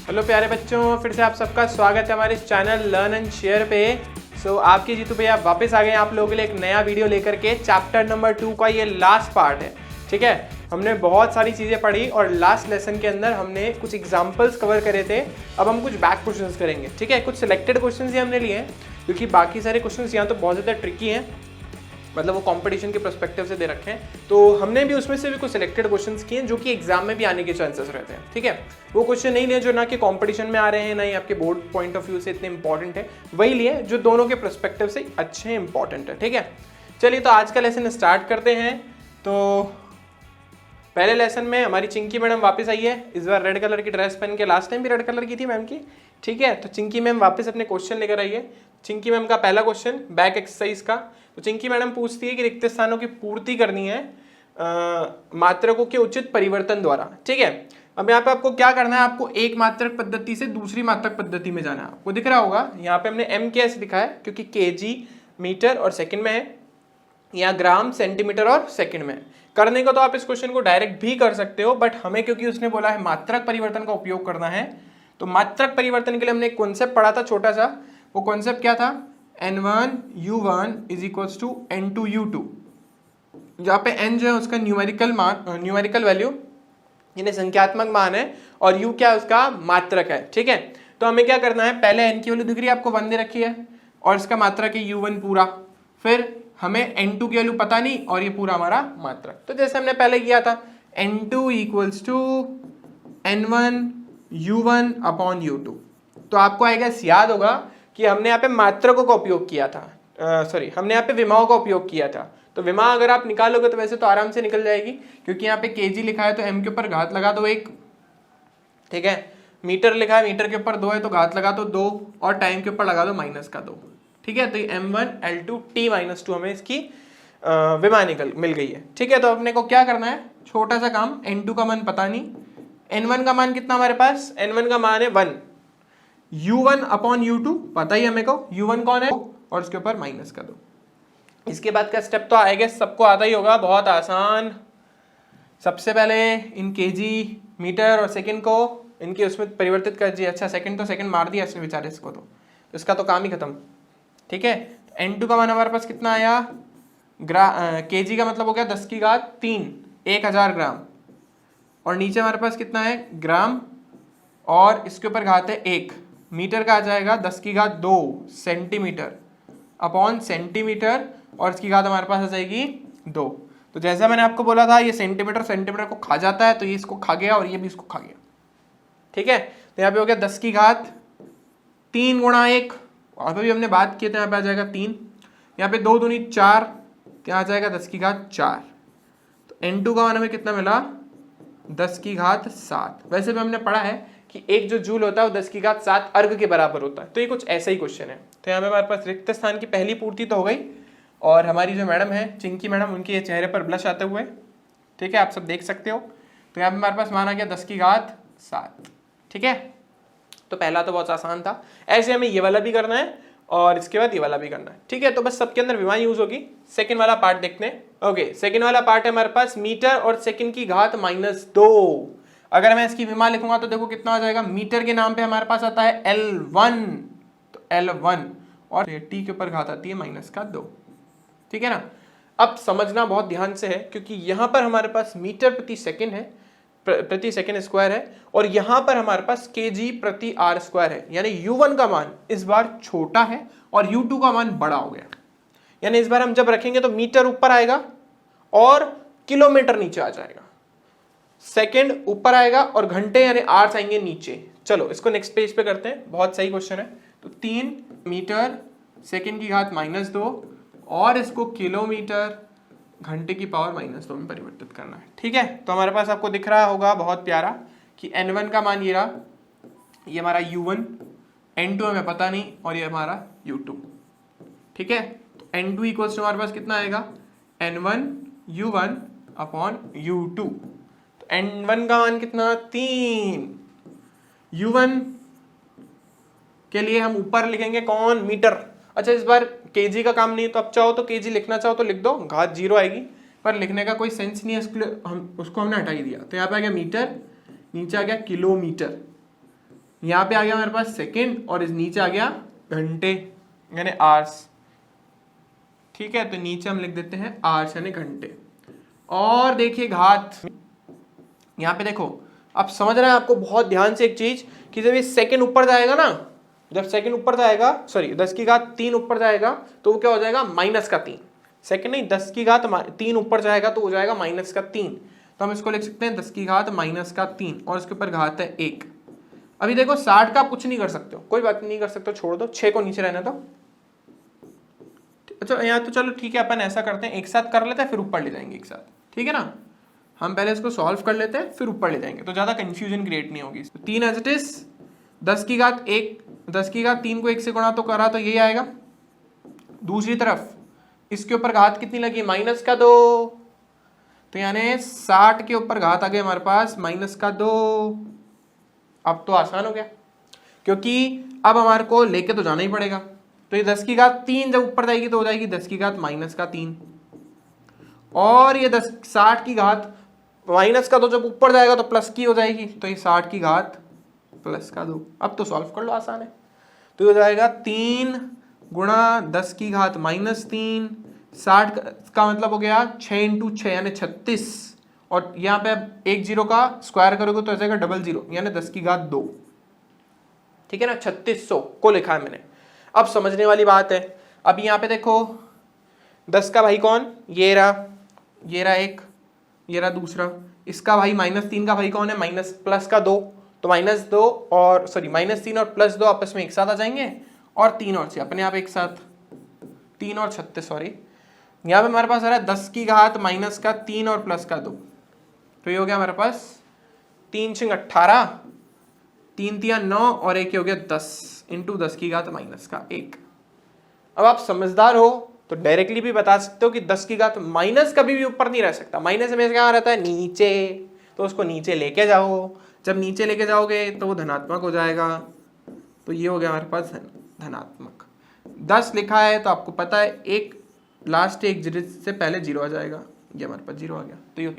Hello प्यारे बच्चों, फिर से आप सबका स्वागत है हमारे इस चैनल लर्न एंड शेयर पे। आपके जीतू भैया वापस आ गए आप लोगों के लिए एक नया वीडियो लेकर के। चैप्टर नंबर 2 का ये लास्ट पार्ट है। ठीक है, हमने बहुत सारी चीज़ें पढ़ी और लास्ट लेसन के अंदर हमने कुछ एग्जाम्पल्स कवर करे थे। अब हम कुछ बैक क्वेश्चंस करेंगे। ठीक है, कुछ सिलेक्टेड क्वेश्चंस ही हमने लिए हैं क्योंकि बाकी सारे क्वेश्चंस यहाँ तो बहुत ज़्यादा ट्रिकी हैं, मतलब वो कंपटीशन के पर्सपेक्टिव से दे रखे हैं। तो हमने भी उसमें से भी कुछ सिलेक्टेड क्वेश्चंस किए जो कि एग्जाम में भी आने के चांसेस रहते हैं। ठीक है, वो क्वेश्चन नहीं लिए जो ना कि कंपटीशन में आ रहे हैं ना ही आपके बोर्ड पॉइंट ऑफ व्यू से इतने इंपॉर्टेंट है, वही लिए जो दोनों के पर्सपेक्टिव से अच्छे इंपॉर्टेंट है। ठीक है, चलिए तो आज का लेसन स्टार्ट करते हैं। तो पहले लेसन में हमारी चिंकी मैडम वापस आई है, इस बार रेड कलर की ड्रेस पहन के। लास्ट टाइम भी रेड कलर की थी मैम की। ठीक है, तो चिंकी मैम वापस अपने क्वेश्चन लेकर आई है। चिंकी मैम का पहला क्वेश्चन बैक एक्सरसाइज का। तो चिंकी मैडम पूछती है कि रिक्त स्थानों की पूर्ति करनी है मात्रकों के उचित परिवर्तन द्वारा। ठीक है, अब यहाँ पे आपको क्या करना है, आपको एक मात्रक पद्धति से दूसरी मात्रक पद्धति में जाना है। आपको दिख रहा होगा यहाँ पे हमने एम के ऐसे दिखा है क्योंकि केजी मीटर और सेकंड में है, यहाँ ग्राम सेंटीमीटर और सेकंड में है। करने को तो आप इस क्वेश्चन को डायरेक्ट भी कर सकते हो, बट हमें क्योंकि उसने बोला है मात्रक परिवर्तन का उपयोग करना है, तो मात्रक परिवर्तन के लिए हमने एक कॉन्सेप्ट पढ़ा था छोटा सा। वो कॉन्सेप्ट क्या था, n1 u1 is equals to n2 u2। जहाँ पे n जो है उसका न्यूमेरिकल वैल्यू यानी संख्यात्मक मान है और u क्या है उसका मात्रक है। ठीक है, तो हमें क्या करना है, पहले n की वैल्यू दिख रही है आपको 1 दे रखी है और इसका मात्रक है u1 पूरा, फिर हमें n2 की वैल्यू पता नहीं और ये पूरा हमारा मात्रक। तो जैसे हमने पहले किया था n2 equals to n1 u1 upon u2। तो आपको आई गेस याद होगा कि हमने यहाँ पे मात्रकों का उपयोग किया था, हमने यहाँ पे विमाओं का उपयोग किया था। तो विमा अगर आप निकालोगे तो वैसे तो आराम से निकल जाएगी क्योंकि यहाँ पे केजी लिखा है तो m के ऊपर घात लगा दो 1। ठीक है, मीटर लिखा है, मीटर के ऊपर 2 है तो घात लगा दो 2 और टाइम के ऊपर लगा दो -2। ठीक है, तो ये m1 L2 t-2 हमें इसकी विमा मिल गई है। ठीक है, तो अपने को क्या करना है, छोटा सा काम, n2 का मान पता नहीं, n1 का मान कितना हमारे पास, n1 का मान है 1, u1 अपॉन u2 पता ही हमें को, u1 कौन है और उसके ऊपर माइनस कर दो। इसके बाद का स्टेप तो आई गेस सबको आता ही होगा, बहुत आसान। सबसे पहले इन केजी मीटर और सेकंड को इनके उसमें परिवर्तित कर दिया। अच्छा, सेकंड तो सेकंड मार दिया इसने बेचारे इसको, तो इसका तो काम ही खत्म। ठीक है, n2 का मान हमारे पास कितना आया, केजी का मतलब हो गया 10 की घात 3 1000 ग्राम, और नीचे हमारे पास कितना है ग्राम और इसके ऊपर घात है 1, मीटर का आ जाएगा 10 की घात 2 सेंटीमीटर अपॉन सेंटीमीटर और इसकी घात हमारे पास आ जाएगी 2। तो जैसा मैंने आपको बोला था ये सेंटीमीटर को खा जाता है, तो ये इसको खा गया और ये भी इसको खा गया। ठीक है, तो यहाँ पे हो गया 10 की घात 3 गुणा 1, और भी हमने बात की तो यहाँ पे आ जाएगा 3, यहाँ पे 2 दूनी 4, यहाँ आ जाएगा 10 की घात 4। तो n2 का मान हमें कितना मिला, 10 की घात 7। वैसे भी हमने पढ़ा है कि एक जो जूल होता है वो 10 की घात 7 अर्ग के बराबर होता है, तो ये कुछ ऐसा ही क्वेश्चन है। तो यहाँ पे हमारे पास रिक्त स्थान की पहली पूर्ति तो हो गई, और हमारी जो मैडम है चिंकी मैडम, उनके चेहरे पर ब्लश आते हुए, ठीक है, आप सब देख सकते हो। तो यहाँ पे हमारे पास मान आ गया 10 की घात 7। ठीक है, तो पहला तो बहुत आसान था। ऐसे हमें ये वाला भी करना है और इसके बाद ये वाला भी करना है। ठीक है, तो बस सबके अंदर विमा यूज होगी। सेकंड वाला पार्ट देखते हैं। ओके, सेकंड वाला पार्ट है हमारे पास मीटर और सेकंड की घात -2। अगर मैं इसकी विमा लिखूंगा तो देखो कितना आ जाएगा, मीटर के नाम पे हमारे पास आता है L1, तो L1 और t के ऊपर घात आती है -2। ठीक है ना, अब समझना बहुत ध्यान से है क्योंकि यहाँ पर हमारे पास मीटर प्रति सेकंड है, प्रति सेकंड स्क्वायर है, और यहाँ पर हमारे पास केजी प्रति आर स्क्वायर है। यानी u1 का मान इस बार छोटा है और u2 का मान बड़ा हो गया। यानी इस बार हम जब रखेंगे तो मीटर ऊपर आएगा और किलोमीटर नीचे आ जाएगा, सेकंड ऊपर आएगा और घंटे यानी आवर्स आएंगे नीचे। चलो इसको नेक्स्ट पेज पे करते हैं, बहुत सही क्वेश्चन है। तो 3 मीटर सेकंड की घात -2 और इसको किलोमीटर घंटे की पावर -2 में परिवर्तित करना है। ठीक है, तो हमारे पास आपको दिख रहा होगा बहुत प्यारा कि n1 का मान ये रहा, ये हमारा u1, n2 हमें पता नहीं और ये हमारा u2। ठीक है, तो n2 इक्वल्स टू हमारे पास कितना आएगा, n1 u1 अपॉन u2। तो n1 का मान कितना, 3। u1 के लिए हम ऊपर लिखेंगे कौन, मीटर। अच्छा, इस बार केजी का काम नहीं है तो अब चाहो तो केजी लिखना चाहो तो लिख दो, घात 0 आएगी, पर लिखने का कोई सेंस नहीं है, उसको हमने हटा ही दिया। तो यहाँ पे आ गया मीटर, नीचे आ गया किलोमीटर। यहाँ पे आ गया हमारे पास सेकंड और इस नीचे आ गया घंटे यानी आवर्स। ठीक है, तो नीचे हम लिख देते हैं आवर्स यानी घंटे। और देखिए घात, यहाँ पे देखो, आप समझ रहे हैं आपको बहुत ध्यान से एक चीज कि जब ये सेकंड ऊपर जाएगा ना, जब सेकंड ऊपर जाएगा, सॉरी 10 की घात 3 ऊपर जाएगा तो वो क्या हो जाएगा माइनस का 3। सेकंड नहीं, 10 की घात 3 ऊपर जाएगा तो हो जाएगा माइनस का 3। तो हम इसको लिख सकते हैं 10 की घात माइनस का 3 और इसके ऊपर घात है 1। अभी देखो 60 का आप कुछ नहीं कर सकते हो, कोई बात नहीं कर सकते हो, छोड़ दो, 6 को नीचे रहने दो। अच्छा यहाँ तो चलो ठीक है, अपन ऐसा करते हैं एक साथ कर लेते हैं फिर ऊपर ले जाएंगे एक साथ, ठीक है ना। हम पहले इसको सॉल्व कर लेते हैं फिर ऊपर ले जाएंगे तो ज्यादा कंफ्यूजन क्रिएट नहीं होगी। 3 एज इट इज, 10 की घात 1, 10 की घात 3 को 1 से गुणा तो करा तो यही आएगा। दूसरी तरफ इसके ऊपर घात कितनी लगी, माइनस का 2, तो यानी 60 के ऊपर घात आ गई हमारे पास माइनस का 2। अब तो आसान हो गया क्योंकि अब हमारे को लेके तो जाना ही पड़ेगा। तो ये 10 की घात 3 जब ऊपर जाएगी तो हो जाएगी 10 की घात माइनस का 3 और ये 60 की घात माइनस का 2 जब ऊपर जाएगा तो प्लस की हो जाएगी, तो ये 60 की घात प्लस का 2। अब तो सॉल्व कर लो, आसान है। तो हो जाएगा 3 गुणा 10 की घात माइनस 3, 60 का मतलब हो गया 6 इंटू 6 यानी 36 और यहाँ पे अब 1 0 का स्क्वायर करोगे तो आ जाएगा 00 यानी 10 की घात 2। ठीक है ना, 3600 को लिखा है मैंने। अब समझने वाली बात है, अब यहाँ पे देखो 10 का भाई कौन, ये रहा एक, ये रहा दूसरा। इसका भाई -3 का भाई कौन है, माइनस प्लस का 2, तो -2 और सॉरी -3 और +2 आपस में एक साथ आ जाएंगे और 3 और 6 अपने आप एक साथ, 3 और 36 सॉरी। यहाँ पे हमारे पास आ रहा है 10 की घात माइनस का 3 और प्लस का 2, तो ये हो गया हमारे पास 3 6 18, 3 3 9 और एक हो गया 10 इंटू 10 की घात माइनस का 1। अब आप समझदार हो तो डायरेक्टली भी बता सकते हो कि 10 की घात माइनस कभी भी ऊपर नहीं रह सकता, माइनस में क्या रहता है नीचे, तो उसको नीचे लेके जाओ। जब नीचे लेके जाओगे तो वो धनात्मक हो जाएगा, तो ये हो गया हमारे पास धनात्मक। 10 लिखा है तो आपको पता है एक लास्ट एक डिजिट से पहले 0 आ जाएगा, ये हमारे पास 0 आ गया, तो ये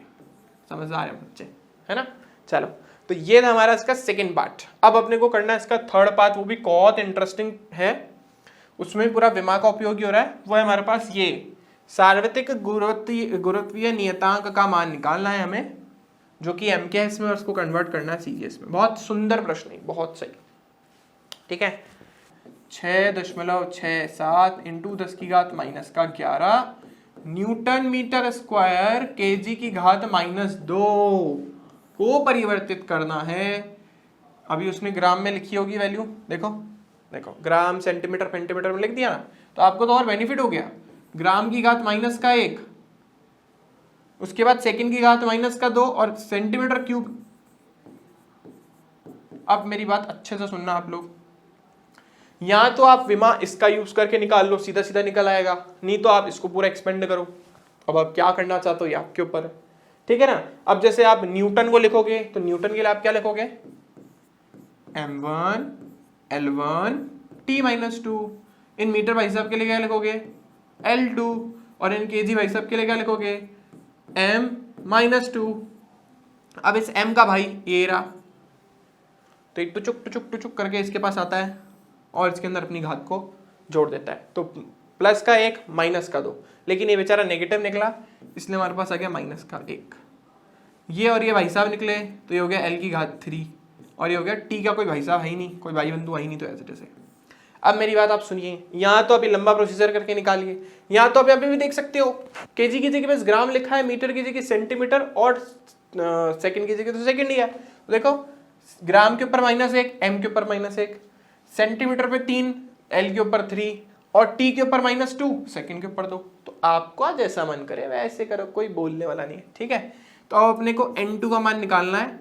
समझदार है बच्चे, है ना। चलो, तो ये था हमारा इसका सेकेंड पार्ट। अब अपने को करना है इसका थर्ड पार्ट, वो भी बहुत इंटरेस्टिंग है, उसमें पूरा विमा का उपयोग ही हो रहा है। वो है हमारे पास ये सार्वत्रिक गुरुत्वीय नियतांक का मान निकालना है हमें, जो कि MKS में उसको कन्वर्ट करना है CGS में। बहुत सुंदर प्रश्न है, बहुत सही, ठीक है। 6.67 इंटू 10 की घात माइनस का 11 न्यूटन मीटर स्क्वायर kg की घात -2 को परिवर्तित करना है। अभी उसने ग्राम में लिखी होगी वैल्यू, देखो ग्राम सेंटीमीटर सेंटीमीटर में लिख दिया ना, तो आपको तो और बेनिफिट हो गया। ग्राम की घात माइनस का 1, उसके बाद सेकंड की घात माइनस का 2 और सेंटीमीटर क्यूब। अब मेरी बात अच्छे से सुनना आप लोग, या तो आप विमा इसका यूज करके निकाल लो, सीधा सीधा निकल आएगा, नहीं तो आप इसको पूरा एक्सपेंड करो। अब आप क्या करना चाहते हो ये आपके ऊपर है, ठीक है ना। अब जैसे आप न्यूटन को लिखोगे तो न्यूटन के लिए आप क्या लिखोगे, m1 L1 T-2। In metre भाई साहब के लिए क्या लिखोगे, L2, और इन kg भाई साहब के लिए क्या लिखोगे, m-2। अब इस m का भाई ये रहा, तो एक टुचुक करके इसके पास आता है और इसके अंदर अपनी घात को जोड़ देता है, तो प्लस का 1 माइनस का 2, लेकिन ये बेचारा नेगेटिव निकला इसलिए हमारे पास आ गया माइनस का 1। ये और ये भाई साहब निकले तो ये हो गया L की घात 3 और ये हो गया T का कोई भाई साहब है ही नहीं, कोई भाई बंधु है ही नहीं, तो ऐसे जैसे। अब मेरी बात आप सुनिए, यहाँ तो अभी लंबा प्रोसीजर करके निकालिए, यहाँ तो अभी भी देख सकते हो kg की जगह बस ग्राम लिखा है, मीटर की जगह सेंटीमीटर और सेकंड की जगह तो सेकंड ही है। तो देखो ग्राम के ऊपर -1, m के ऊपर -1, सेंटीमीटर पे 3, L के ऊपर 3 और T के ऊपर -2, सेकंड के ऊपर 2। तो आपको जैसा मन करे वैसे करो, कोई बोलने वाला नहीं है, ठीक है। तो अब अपने को n2 का मान निकालना है।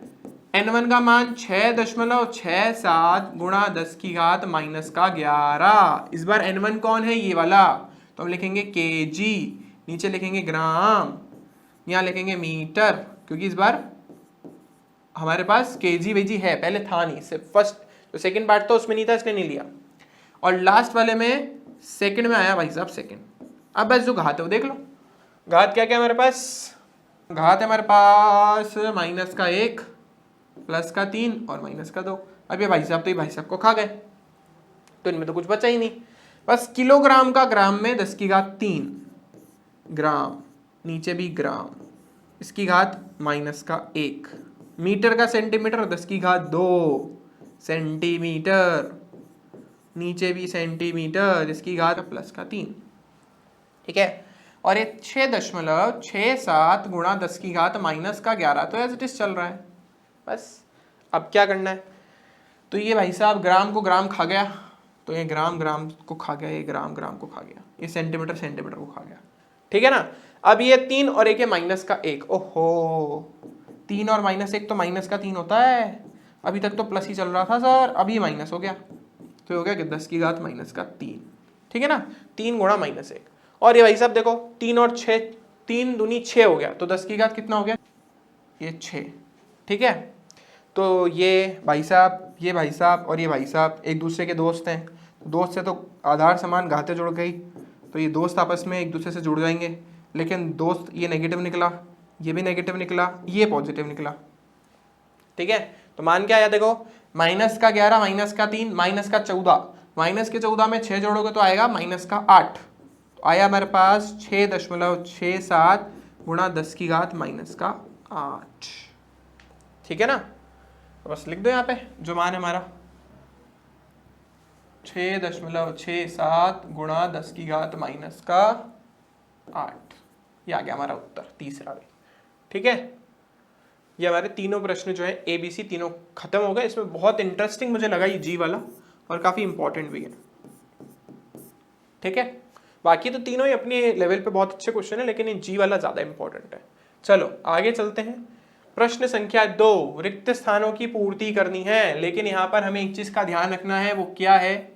n1 का मान 6.67 गुणा 10 की घात माइनस का 11। इस बार n1 कौन है, ये वाला, तो हम लिखेंगे kg, नीचे लिखेंगे ग्राम, यहाँ लिखेंगे मीटर, क्योंकि इस बार हमारे पास kg वेजी है, पहले था नहीं, सिर्फ फर्स्ट तो सेकंड पार्ट तो उसमें नहीं था इसलिए नहीं लिया, और लास्ट वाले में सेकंड में आया भाई साहब सेकंड। अब बस जो घात है वो देख लो, घात क्या क्या हमारे पास, घात है हमारे पास -1 +3 और -2। अब ये भाई साहब तो ये भाई साहब को खा गए, तो इनमें तो कुछ बचा ही नहीं। बस किलोग्राम का ग्राम में 10⁻³ ग्राम, नीचे भी ग्राम, इसकी घात -1, मीटर का सेंटीमीटर 10⁻² सेंटीमीटर, नीचे भी सेंटीमीटर, इसकी घात +3। ठीक है, और ये 6.67 गुणा 10⁻⁻11 तो एज इट इज चल रहा है। बस अब क्या करना है, तो ये भाई साहब ग्राम को ग्राम खा गया, तो ये ग्राम ग्राम को खा गया, ये ग्राम ग्राम को खा गया, ये सेंटीमीटर सेंटीमीटर को खा गया। ठीक है ना। अब ये 3 और एक है -1, ओहो 3 और -1 तो -3 होता है, अभी तक तो प्लस ही चल रहा था सर, अभी माइनस हो गया, तो हो गया कि 10⁻⁻3। ठीक है ना, 3 गुणा -1, और ये भाई साहब देखो 3 और 6, 3 दूनी 6 हो गया, तो 10 की घात कितना हो गया, ये 6। ठीक है, तो ये भाई साहब, ये भाई साहब और ये भाई साहब एक दूसरे के दोस्त हैं, दोस्त से तो आधार समान घातें जुड़ गई, तो ये दोस्त आपस में एक दूसरे से जुड़ जाएंगे, लेकिन दोस्त ये नेगेटिव निकला, ये भी नेगेटिव निकला, ये पॉजिटिव निकला। ठीक है, तो मान क्या आया देखो, -11, -3, -14, -14 में 6 जोड़ोगे तो आएगा -8, तो आया हमारे पास 6.67 गुणा 10⁻⁻8। ठीक है ना, तो बस लिख दो यहाँ पे जो मान है हमारा, 6.67 गुणा 10⁻⁻8, ये आ गया हमारा उत्तर तीसरा भी। ठीक है, ये हमारे तीनों प्रश्न जो है ABC तीनों खत्म हो गए। इसमें बहुत इंटरेस्टिंग मुझे लगा ये जी वाला, और काफी इंपॉर्टेंट भी है। ठीक है, बाकी तो तीनों ही अपने लेवल पे बहुत अच्छे क्वेश्चन है, लेकिन ये जी वाला ज्यादा इंपॉर्टेंट है। चलो आगे चलते हैं। प्रश्न संख्या 2, रिक्त स्थानों की पूर्ति करनी है, लेकिन यहाँ पर हमें एक चीज का ध्यान रखना है, वो क्या है,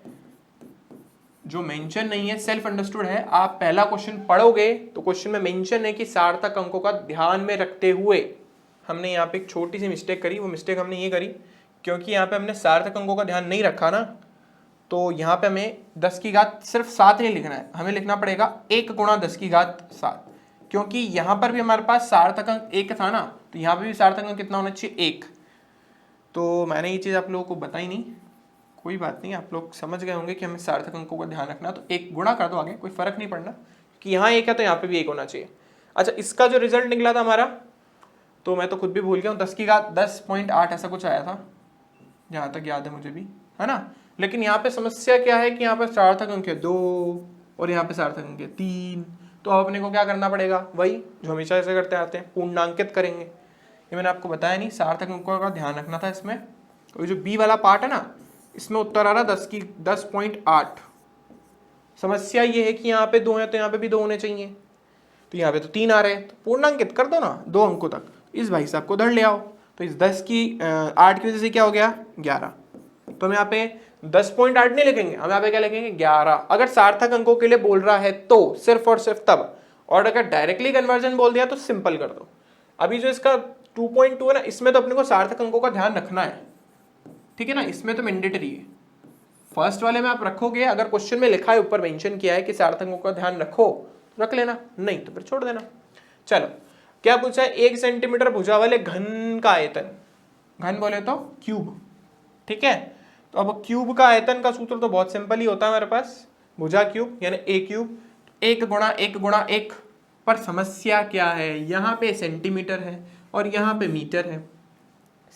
जो मेंशन नहीं है, सेल्फ अंडरस्टूड है। आप पहला क्वेश्चन पढ़ोगे तो क्वेश्चन में मेंशन है कि सार्थक अंकों का ध्यान में रखते हुए। हमने यहाँ पे एक छोटी सी मिस्टेक करी, वो मिस्टेक हमने ये करी क्योंकि यहाँ पे हमने सार्थक अंकों का ध्यान नहीं रखा ना, तो यहाँ पे हमें 10 की घात सिर्फ 7 नहीं लिखना है, हमें लिखना पड़ेगा 1 गुणा 10 की घात 7, क्योंकि यहाँ पर भी हमारे पास सार्थक अंक 1 था ना, तो यहाँ पे भी सार्थक अंक कितना होना चाहिए, 1। तो मैंने ये चीज़ आप लोगों को बताई नहीं, कोई बात नहीं, आप लोग समझ गए होंगे कि हमें सार्थक अंकों का ध्यान रखना, तो 1 गुणा कर दो आगे, कोई फर्क नहीं पड़ना कि यहाँ 1 है तो यहाँ पे भी 1 होना चाहिए। अच्छा, इसका जो रिजल्ट निकला था हमारा, तो मैं तो खुद भी भूल गया हूँ, 10 की घात 10.8 ऐसा कुछ आया था, जहाँ तक याद है मुझे भी, है ना। लेकिन यहाँ पे समस्या क्या है कि यहाँ पे सार्थक अंक है 2 और यहाँ पे सार्थक अंक है 3, तो अब अपने को क्या करना पड़ेगा, वही जो हमेशा ऐसे करते आते हैं, पूर्णांकित करेंगे। ये मैंने आपको बताया नहीं, सार्थक अंकों का ध्यान रखना था इसमें। और जो बी वाला पार्ट है ना, इसमें उत्तर आ रहा 10.8। समस्या ये है कि यहाँ पे 2 है तो यहाँ पे भी 2 होने चाहिए, तो यहाँ पे तो 3 आ रहे हैं, तो पूर्णांकित कर दो ना 2 अंकों तक, इस भाई साहब को धर ले आओ, तो इस 8 की वजह से क्या हो गया 11, तो हम यहाँ पे 10.8 नहीं लिखेंगे, हम यहाँ पे क्या लिखेंगे 11। अगर सार्थक अंकों के लिए बोल रहा है तो सिर्फ और सिर्फ तब, और अगर डायरेक्टली कन्वर्जन बोल दिया तो सिंपल कर दो। अभी जो इसका 2.2 है ना, इसमें तो अपने को सार्थक अंकों का ध्यान रखना है, ठीक है ना, इसमें तो मैंडेटरी है। फर्स्ट वाले में आप रखोगे, अगर क्वेश्चन में लिखा है, ऊपर मेंशन किया है कि सार्थक अंकों का ध्यान रखो, रख लेना, नहीं तो फिर छोड़ देना। चलो क्या पूछा है, 1 सेंटीमीटर भुजा वाले घन का आयतन, घन बोले तो क्यूब, ठीक है। तो अब क्यूब का आयतन का सूत्र तो बहुत सिंपल ही होता है हमारे पास, भुजा क्यूब यानी ए क्यूब, 1 गुणा 1 गुणा 1। पर समस्या क्या है, यहाँ पे सेंटीमीटर है और यहाँ पे मीटर है,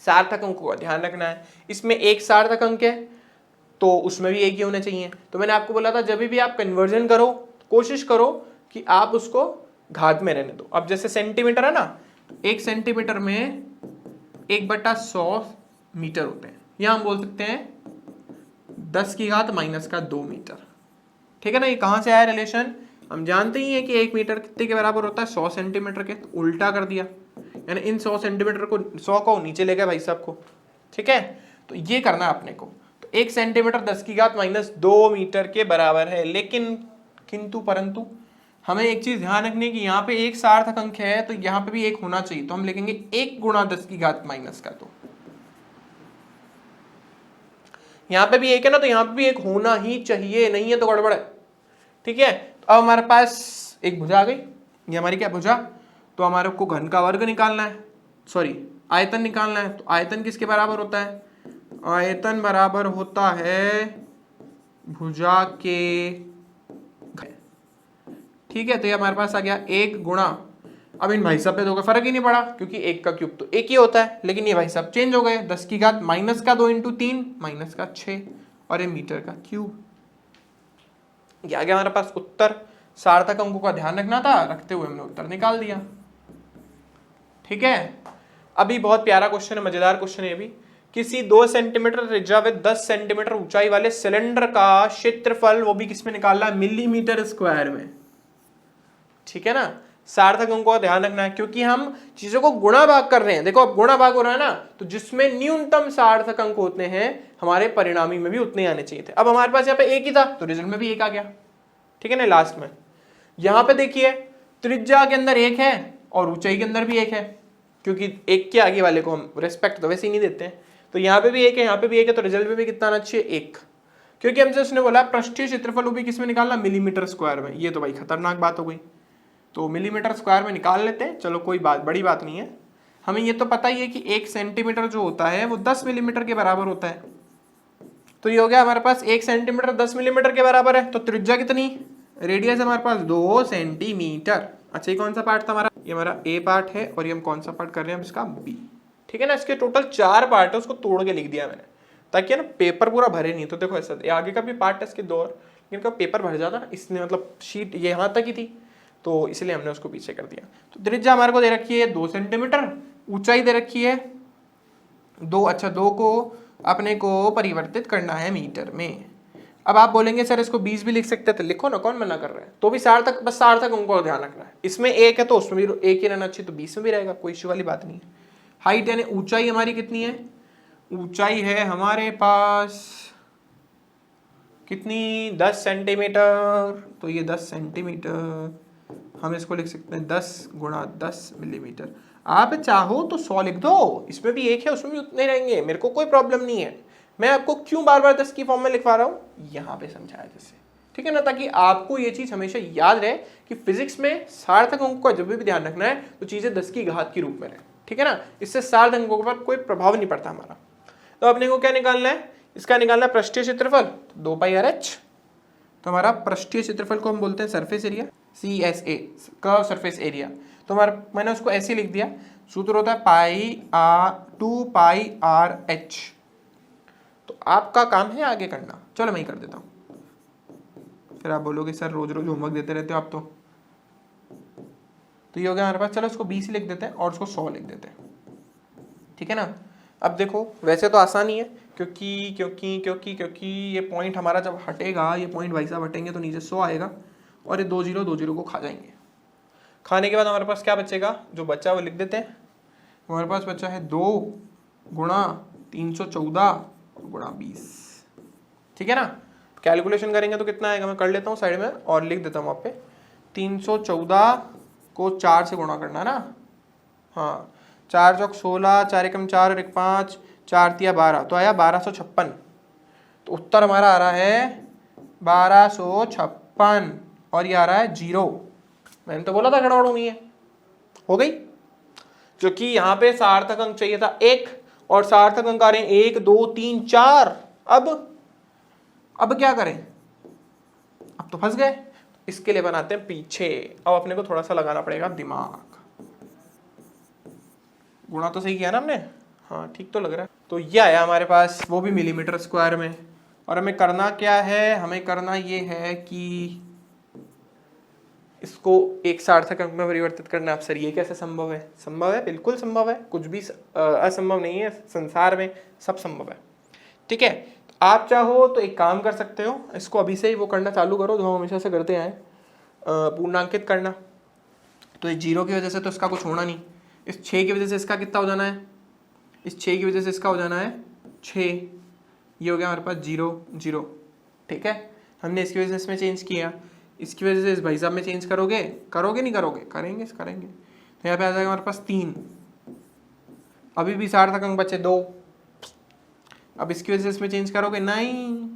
सार्थक अंकों का ध्यान रखना है। इसमें एक सार्थक अंक है तो उसमें भी एक ही होने चाहिए। तो मैंने आपको बोला था जब भी आप कन्वर्जन करो, कोशिश करो कि आप उसको घात में रहने दो। अब जैसे सेंटीमीटर है ना, तो 1 सेंटीमीटर में 1/100 मीटर होते हैं, या हम बोल सकते हैं 10 की घात -2 मीटर, ठीक है ना। ये कहाँ से आया रिलेशन, हम जानते ही हैं कि 1 मीटर कितने के बराबर होता है 100 सेंटीमीटर के, तो उल्टा कर दिया, यानी इन 100 सेंटीमीटर को 100 को नीचे ले गए भाई साहब को, ठीक है। तो ये करना है अपने को, तो 1 सेंटीमीटर 10 की घात -2 मीटर के बराबर है। लेकिन किंतु परंतु हमें एक चीज ध्यान रखनी है कि यहाँ पे एक सार्थक अंक है तो यहाँ पे भी एक होना चाहिए, तो हम लिखेंगे 1 गुणा 10 की घात माइनस का, तो यहाँ पे भी एक है ना, तो यहाँ पे भी एक होना ही चाहिए, नहीं है तो गड़बड़ है, ठीक है। तो अब हमारे पास एक भुजा आ गई, ये हमारी क्या भुजा, तो हमारे को घन का वर्ग निकालना है, सॉरी आयतन निकालना है। तो आयतन किसके बराबर होता है, आयतन बराबर होता है भुजा के, ठीक है। तो ये हमारे पास आ गया 1 गुणा, अब इन भाई साहब पे 2 का फर्क ही नहीं पड़ा क्योंकि 1 का क्यूब तो 1 ही होता है, लेकिन ये भाई साहब चेंज हो गए, 10 की घात माइनस का 2 इंटू 3 माइनस का 6 और ये मीटर का क्यूब। ये आ गया हमारे पास उत्तर। सार्थक अंकों का ध्यान रखना था, रखते हुए हमने उत्तर निकाल दिया, ठीक है। अभी बहुत प्यारा क्वेश्चन है, मजेदार क्वेश्चन है भी। किसी 2 सेंटीमीटर त्रिज्या व 10 सेंटीमीटर ऊंचाई वाले सिलेंडर का क्षेत्रफल, वो भी किसमें निकालना है, मिलीमीटर स्क्वायर में, ठीक है ना। सार्थक अंकों का ध्यान रखना है क्योंकि हम चीजों को गुणा भाग कर रहे हैं। देखो अब गुणा भाग हो रहा है ना, तो जिसमें न्यूनतम सार्थक अंक होते हैं हमारे परिणामी में भी उतने आने चाहिए थे। अब हमारे पास यहाँ पे 1 ही था तो रिजल्ट में भी 1 आ गया, ठीक है ना। लास्ट में यहाँ पे देखिए त्रिज्या के अंदर 1 है और ऊंचाई के अंदर भी 1 है, क्योंकि 1 के आगे वाले को हम रेस्पेक्ट तो वैसे ही नहीं देते हैं। तो यहाँ पे भी 1 है, यहाँ पे भी 1 है, तो रिजल्ट में भी कितना आना चाहिए, 1, क्योंकि हमसे उसने बोला पृष्ठीय क्षेत्रफल वो भी किसमें निकालना, मिलीमीटर स्क्वायर में। ये तो भाई खतरनाक बात हो गई, तो मिलीमीटर स्क्वायर में निकाल लेते हैं। चलो कोई बात, बड़ी बात नहीं है। हमें ये तो पता ही है कि 1 सेंटीमीटर जो होता है वो 10 मिलीमीटर के बराबर होता है। तो ये हो गया हमारे पास 1 सेंटीमीटर 10 मिलीमीटर के बराबर है। तो त्रिज्या कितनी, रेडियस हमारे पास 2 सेंटीमीटर। अच्छा ये कौन सा पार्ट था हमारा, ये हमारा ए पार्ट है, और ये हम कौन सा पार्ट कर रहे हैं इसका, बी, ठीक है ना। इसके टोटल 4 पार्ट है, उसको तोड़ के लिख दिया मैंने ताकि ना पेपर पूरा भरे नहीं। तो देखो ऐसा आगे का भी पार्ट है इसके 2 और, इनका पेपर भर जाता ना, इसने मतलब शीट ये यहाँ तक ही थी तो इसलिए हमने उसको पीछे कर दिया। तो त्रिज्या हमारे को दे रखी है 2 सेंटीमीटर, ऊंचाई दे रखी है 2, अच्छा 2 को अपने को परिवर्तित करना है मीटर में। अब आप बोलेंगे सर इसको 20 भी लिख सकते हैं, तो लिखो ना, कौन मना कर रहा है। तो भी सार्थक, बस सार्थक अंकों का ध्यान रखना है। इसमें 1 है तो उसमें भी 1 ही रहना चाहिए, तो 20 में भी रहेगा, कोई इश्यू वाली बात नहीं है। हाइट यानी ऊंचाई हमारी कितनी है, ऊंचाई है हमारे पास कितनी, 10 सेंटीमीटर। तो ये 10 सेंटीमीटर, हम इसको लिख सकते हैं 10 गुणा 10 मिलीमीटर। आप चाहो तो 100 लिख दो, इसमें भी 1 है उसमें भी उतने रहेंगे, मेरे को कोई प्रॉब्लम नहीं है। मैं आपको क्यों बार बार 10 की फॉर्म में लिखवा रहा हूँ, यहाँ पे समझाया जैसे, ठीक है ना, ताकि आपको ये चीज हमेशा याद रहे कि फिजिक्स में सार्थक अंकों का जब भी ध्यान रखना है तो चीजें 10 की घात के रूप में रहे, ठीक है ना। इससे सार्थक अंकों पर कोई प्रभाव नहीं पड़ता हमारा। तो अपने को क्या निकालना है, इसका निकालना है पृष्ठीय क्षेत्रफल 2πr/h। तो हमारा पृष्ठीय क्षेत्रफल को हम बोलते हैं surface area, CSA, curve surface area. तो हमारा मैंने उसको ऐसे लिख दिया, सूत्र होता है 2πr/h। तो आपका काम है आगे करना, चलो मैं ही कर देता हूँ, फिर आप बोलोगे सर रोज रोज होमवर्क देते रहते हो आप तो ये हो गया हमारे पास। चलो इसको 20 लिख देते हैं और उसको 100 लिख देते हैं, ठीक है ना। अब देखो वैसे तो आसानी है क्योंकि क्योंकि क्योंकि क्योंकि ये पॉइंट हमारा जब हटेगा, ये पॉइंट भाई साहब हटेंगे तो नीचे 100 आएगा और ये 2 0 को खा जाएंगे। खाने के बाद हमारे पास क्या बचेगा, जो बचा वो लिख देते हैं। हमारे पास बचा है 2 गुणा 314 गुणा 20, ठीक है ना। कैलकुलेशन करेंगे तो कितना आएगा, मैं कर लेता हूँ साइड में और लिख देता हूँ वहाँ पे। 314 को 4 से गुणा करना ना, हाँ 4 चौक 16, 4 एकम 4 और 1 5, 4 तिया 12, तो आया 1256। तो उत्तर हमारा आ रहा है 1256 और ये आ रहा है 0। मैंने तो बोला था गड़बड़ होनी है, हो गई। क्योंकि यहाँ पे सार्थक अंक चाहिए था 1 और सार्थक अंक आ रहे हैं 1 2 3 4। अब क्या करें, अब तो फंस गए। इसके लिए बनाते हैं पीछे। अब अपने को थोड़ा सा लगाना पड़ेगा दिमाग। गुणा तो सही किया ना हमने, हाँ ठीक तो लग रहा है। तो ये आया हमारे पास, वो भी मिलीमीटर स्क्वायर में। और हमें करना क्या है, हमें करना ये है कि इसको एक सार्थक अंक में परिवर्तित करना। आप सर ये कैसे संभव है, संभव है, बिल्कुल संभव है, कुछ भी असंभव नहीं है संसार में, सब संभव है, ठीक है। आप चाहो तो एक काम कर सकते हो, इसको अभी से ही वो करना चालू करो जो हम हमेशा से करते आए, पूर्णांकित करना। तो ये 0 की वजह से तो इसका कुछ होना नहीं, इस 6 की वजह से इसका कितना हो जाना है, इस 6 की वजह से इसका हो जाना है 6। ये हो गया हमारे पास 0 0, ठीक है। हमने इसकी वजह से इसमें चेंज किया, इसकी वजह से इस भाई साहब में चेंज करोगे, करोगे नहीं करोगे, करेंगे करेंगे। तो यहाँ पे आ जाएगा हमारे पास 3। अभी भी सार्थक अंक बचे 2। अब इसकी वजह से इसमें चेंज करोगे नहीं,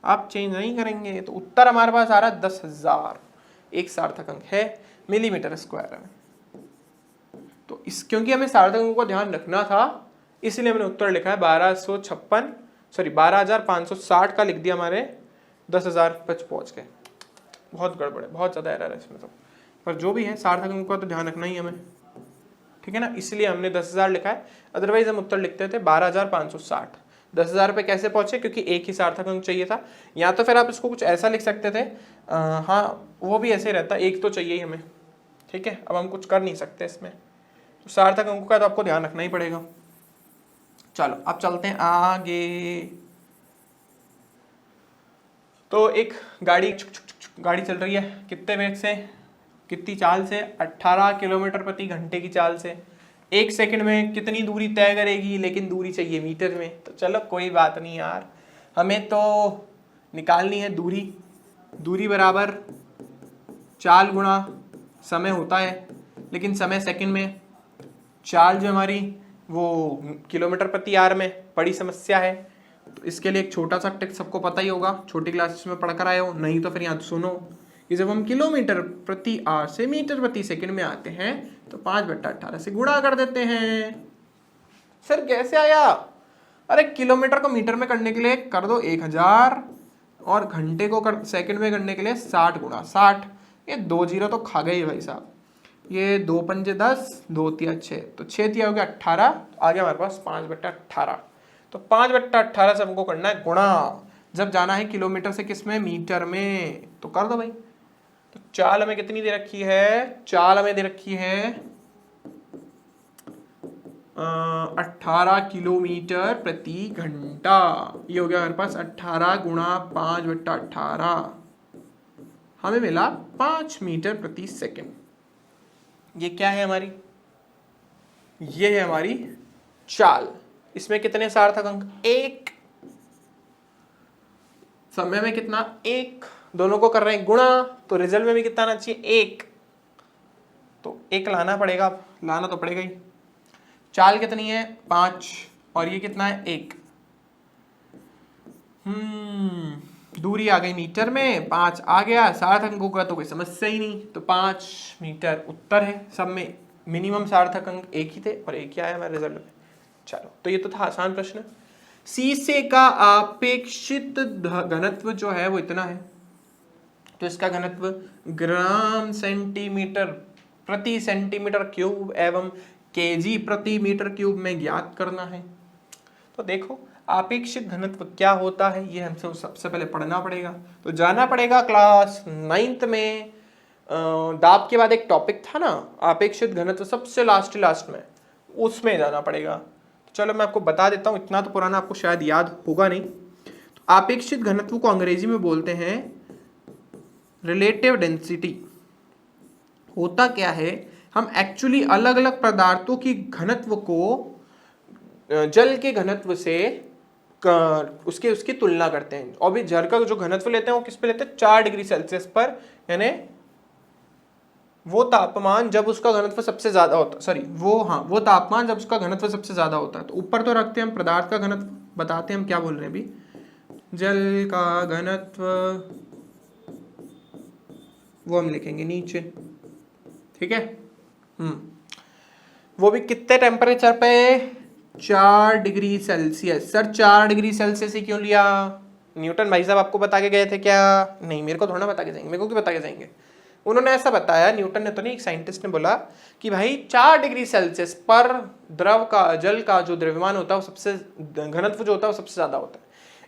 आप चेंज नहीं करेंगे। तो उत्तर हमारे पास आ रहा है 10,000। एक सार्थक अंक है मिलीमीटर स्क्वायर में। तो इस क्योंकि हमें सार्थक अंकों का ध्यान रखना था, इसलिए मैंने उत्तर लिखा है 12,560 का लिख दिया, हमारे 10,000 पे पहुंच गए। बहुत गड़बड़ है, बहुत ज़्यादा एरर है इसमें तो, पर जो भी है सार्थक अंक का तो ध्यान रखना ही हमें, ठीक है ना, इसलिए हमने 10,000 लिखा है। अदरवाइज हम उत्तर लिखते थे 12,560। 10,000 पे कैसे पहुंचे, क्योंकि एक ही सार्थक अंक चाहिए था। या तो फिर आप इसको कुछ ऐसा लिख सकते थे, हाँ वो भी ऐसे रहता, एक तो चाहिए ही हमें, ठीक है। अब हम कुछ कर नहीं सकते इसमें, तो सार्थक अंकों का तो आपको ध्यान रखना ही पड़ेगा। चलो अब चलते हैं आगे। तो एक गाड़ी चल रही है, कितने वेग से, कितनी चाल से, 18 किलोमीटर प्रति घंटे की चाल से। एक सेकंड में कितनी दूरी तय करेगी, लेकिन दूरी चाहिए मीटर में। तो चलो कोई बात नहीं यार, हमें तो निकालनी है दूरी बराबर चाल गुणा समय होता है, लेकिन समय सेकंड में, चाल जो हमारी वो किलोमीटर प्रति आवर में, बड़ी समस्या है। तो इसके लिए एक छोटा सा टिक सबको पता ही होगा, छोटी क्लासेस में पढ़कर आए हो, नहीं तो फिर यहाँ तो सुनो कि जब हम किलोमीटर प्रति आवर से मीटर प्रति सेकंड में आते हैं तो 5/18 से गुणा कर देते हैं। सर कैसे आया, अरे किलोमीटर को मीटर में करने के लिए कर दो 1000 और घंटे को सेकंड में करने के लिए 60 गुणा 60। ये 2 जीरो तो खा गई भाई साहब, ये 2 पंजे 10, 2 तिया 6, तो 6 तिया हो गया 18, तो आ गया हमारे पास 5/18। तो 5/18 से हमको करना है गुणा, जब जाना है किलोमीटर से किस में, मीटर में, तो कर दो भाई। तो चाल हमें कितनी दे रखी है, चाल हमें दे रखी है 18 किलोमीटर प्रति घंटा। ये हो गया हमारे पास 18 गुणा 5/18, हमें मिला 5 मीटर प्रति सेकंड। ये क्या है हमारी, ये है हमारी चाल। इसमें कितने सार्थक अंक, 1, समय में कितना, 1, दोनों को कर रहे हैं गुणा, तो रिजल्ट में भी कितना आना चाहिए, 1, तो 1 लाना पड़ेगा, लाना तो पड़ेगा ही। चाल कितनी है, 5, और ये कितना है, 1। दूरी आ गई मीटर में, 5 आ गया, सार्थक अंकों का तो कोई समस्या ही नहीं, तो 5 मीटर उत्तर है। सब में मिनिमम सार्थक अंक 1 ही थे और 1 ही आया हमारे रिजल्ट में। चलो तो ये तो था आसान प्रश्न। शीशे का अपेक्षित घनत्व जो है वो इतना है, तो इसका घनत्व ग्राम सेंटीमीटर प्रति सेंटीमीटर क्यूब एवं केजी प्रति मीटर क्यूब में ज्ञात करना है। तो देखो अपेक्षित घनत्व क्या होता है, ये हमसे सबसे पहले पढ़ना पड़ेगा। तो जाना पड़ेगा क्लास 9th में, दाब के बाद एक टॉपिक था ना अपेक्षित घनत्व, सबसे लास्ट में, उसमें जाना पड़ेगा। तो चलो मैं आपको बता देता हूँ, इतना तो पुराना आपको शायद याद होगा नहीं। तो अपेक्षित घनत्व को अंग्रेजी में बोलते हैं रिलेटिव डेंसिटी। होता क्या है, हम एक्चुअली अलग अलग पदार्थों की घनत्व को जल के घनत्व से उसकी तुलना करते हैं। और भी जल का जो घनत्व लेते हैं वो किस पे लेते हैं, 4 डिग्री सेल्सियस पर, यानी वो तापमान जब उसका घनत्व सबसे ज्यादा होता, वो तापमान जब उसका घनत्व सबसे ज्यादा होता है। तो ऊपर तो रखते हैं हम पदार्थ का घनत्व, बताते हैं हम क्या बोल रहे हैं अभी, जल का घनत्व वो हम लिखेंगे नीचे, ठीक है। वो भी कितने टेम्परेचर पे, 4 degree Celsius. Sir 4 degree Celsius ही क्यों लिया, न्यूटन भाई साहब आपको बता के गए थे क्या, नहीं मेरे को थोड़ा बता के जाएंगे, मेरे को क्यों बता के जाएंगे, उन्होंने ऐसा बताया, न्यूटन ने तो नहीं, एक साइंटिस्ट ने बोला कि भाई 4 डिग्री सेल्सियस पर द्रव का, जल का जो द्रव्यमान होता है वो सबसे, घनत्व जो होता है वो सबसे ज्यादा होता है।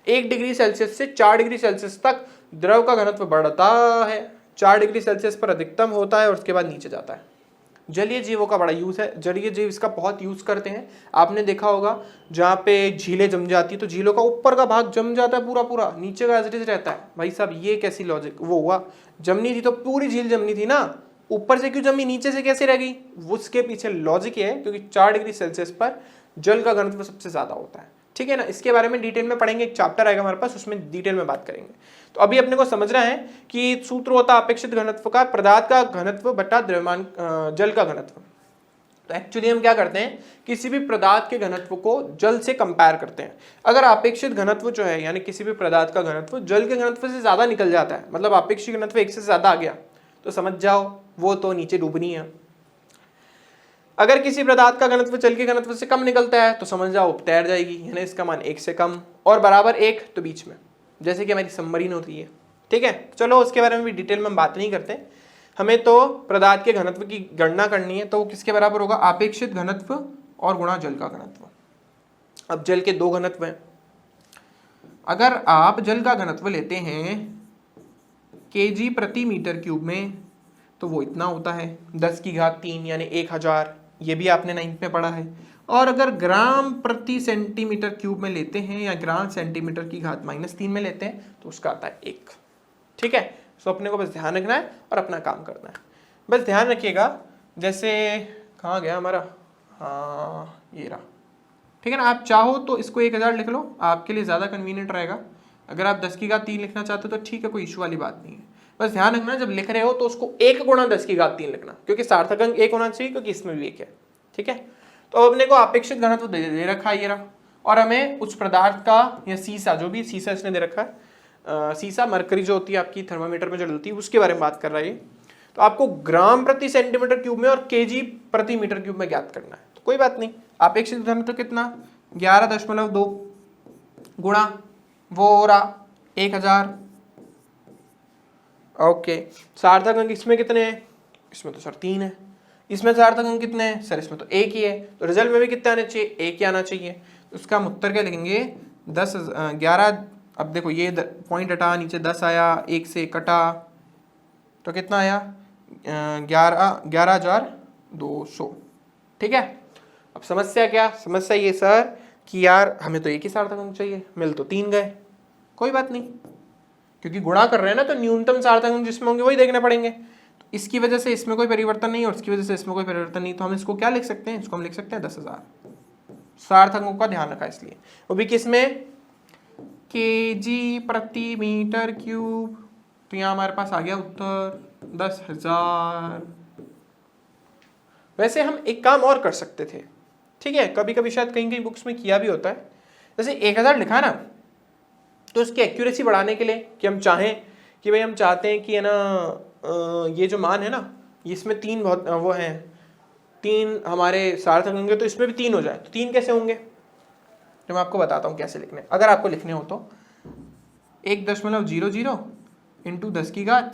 1 डिग्री सेल्सियस से 4 डिग्री सेल्सियस तक द्रव का घनत्व बढ़ता है, 4 डिग्री सेल्सियस पर अधिकतम होता है और उसके बाद नीचे जाता है। जलीय जीवों का बड़ा यूज है, जलीय जीव इसका बहुत यूज करते हैं। आपने देखा होगा जहाँ पे झीलें जम जाती है तो झीलों का ऊपर का भाग जम जाता है पूरा, नीचे का एज इट इज रहता है। भाई साहब ये कैसी लॉजिक, वो हुआ जमनी थी तो पूरी झील जमनी थी ना, ऊपर से क्यों जमी, नीचे से कैसे रह गई, उसके पीछे लॉजिक ये है क्योंकि 4 डिग्री सेल्सियस पर जल का घनत्व सबसे ज्यादा होता है, ठीक है ना। इसके बारे में डिटेल में पढ़ेंगे, एक चैप्टर आएगा हमारे पास, उसमें डिटेल में बात करेंगे। तो अभी अपने को समझना है कि सूत्र होता है अपेक्षित घनत्व का, पदार्थ का घनत्व बटा द्रव्यमान जल का घनत्व। तो एक्चुअली हम क्या करते हैं, किसी भी पदार्थ के घनत्व को जल से कंपेयर करते हैं। अगर अपेक्षित घनत्व जो है यानी किसी भी पदार्थ का घनत्व जल के घनत्व से ज्यादा निकल जाता है, मतलब अपेक्षित घनत्व 1 से ज्यादा आ गया, तो समझ जाओ वो तो नीचे डूबनी है। अगर किसी पदार्थ का घनत्व जल के घनत्व से कम निकलता है तो समझ जाओ तैर जाएगी, यानी इसका मान 1 से कम और बराबर 1 तो बीच में, जैसे कि हमारी सबमरीन होती है। ठीक है, चलो उसके बारे में भी डिटेल में हम बात नहीं करते, हमें तो पदार्थ के घनत्व की गणना करनी है। तो किसके बराबर होगा? आपेक्षित घनत्व और गुणा जल का घनत्व। अब जल के दो घनत्व हैं, अगर आप जल का घनत्व लेते हैं केजी प्रति मीटर क्यूब में तो वो इतना होता है 10⁻³ यानी 1000, ये भी आपने 9th में पढ़ा है। और अगर ग्राम प्रति सेंटीमीटर क्यूब में लेते हैं या ग्राम सेंटीमीटर की घात -3 में लेते हैं तो उसका आता है 1। ठीक है, तो अपने को बस ध्यान रखना है और अपना काम करना है। बस ध्यान रखिएगा, जैसे कहाँ गया हमारा, हाँ ये रहा। ठीक है ना, आप चाहो तो इसको 1000 लिख लो, आपके लिए ज़्यादा कन्वीनियंट रहेगा। अगर आप 10⁻³ लिखना चाहते हो तो ठीक है, कोई इशू वाली बात नहीं है। बस ध्यान रखना जब लिख रहे हो तो उसको 1 × 10⁻³ लिखना, क्योंकि सार्थक अंक 1 होना चाहिए, क्योंकि इसमें भी 1 है। ठीक है, तो अपने को अपेक्षित घनत्व दे रखा है ये रहा, और हमें उस पदार्थ का या सीसा, जो भी सीसा इसने दे रखा है, सीसा मरकरी जो होती है आपकी थर्मामीटर में जो डलती है उसके बारे में बात कर रहा है। तो आपको ग्राम प्रति सेंटीमीटर क्यूब में और केजी प्रति मीटर क्यूब में ज्ञात करना है। तो कोई बात नहीं, अपेक्षित घनत्व कितना 11.2 गुणा वो हो रहा 1000। ओके, सार्थक अंक इसमें कितने हैं? इसमें तो सर 3 है। इसमें सार्थक अंक कितने हैं? सर इसमें तो 1 ही है। तो रिजल्ट में भी कितने आने चाहिए? 1 ही आना चाहिए। तो उसका हम उत्तर क्या लिखेंगे? 11। अब देखो ये पॉइंट हटा, नीचे 10 आया, 1 से कटा तो कितना आया? 11,200। ठीक है, अब समस्या क्या? समस्या ये सर कि यार हमें तो 1 ही सार्थक अंक चाहिए, मिल तो 3 गए। कोई बात नहीं, क्योंकि गुणा कर रहे हैं ना, तो न्यूनतम सार्थक अंक जिसमें होंगे वही देखने पड़ेंगे। तो इसकी वजह से इसमें कोई परिवर्तन नहीं और इसकी वजह से इसमें कोई परिवर्तन नहीं, तो हम इसको क्या लिख सकते हैं? इसको हम लिख सकते हैं 10,000। सार्थक अंकों का ध्यान रखा इसलिए, वो भी किसमें? केजी प्रति मीटर क्यूब। तो यहाँ हमारे पास आ गया उत्तर 10,000। वैसे हम एक काम और कर सकते थे, ठीक है, कभी कभी शायद कहीं कहीं बुक्स में किया भी होता है। जैसे 1000 लिखा ना, तो इसकी एक्यूरेसी बढ़ाने के लिए कि हम चाहें कि भाई हम चाहते हैं कि है ना ये जो मान है ना, इसमें 3 बहुत वो हैं, 3 हमारे सार्थक अंक, तो इसमें भी 3 हो जाए। तो 3 कैसे होंगे? तो मैं आपको बताता हूँ कैसे लिखने। अगर आपको लिखने हो तो 1.00 इंटू 10⁻³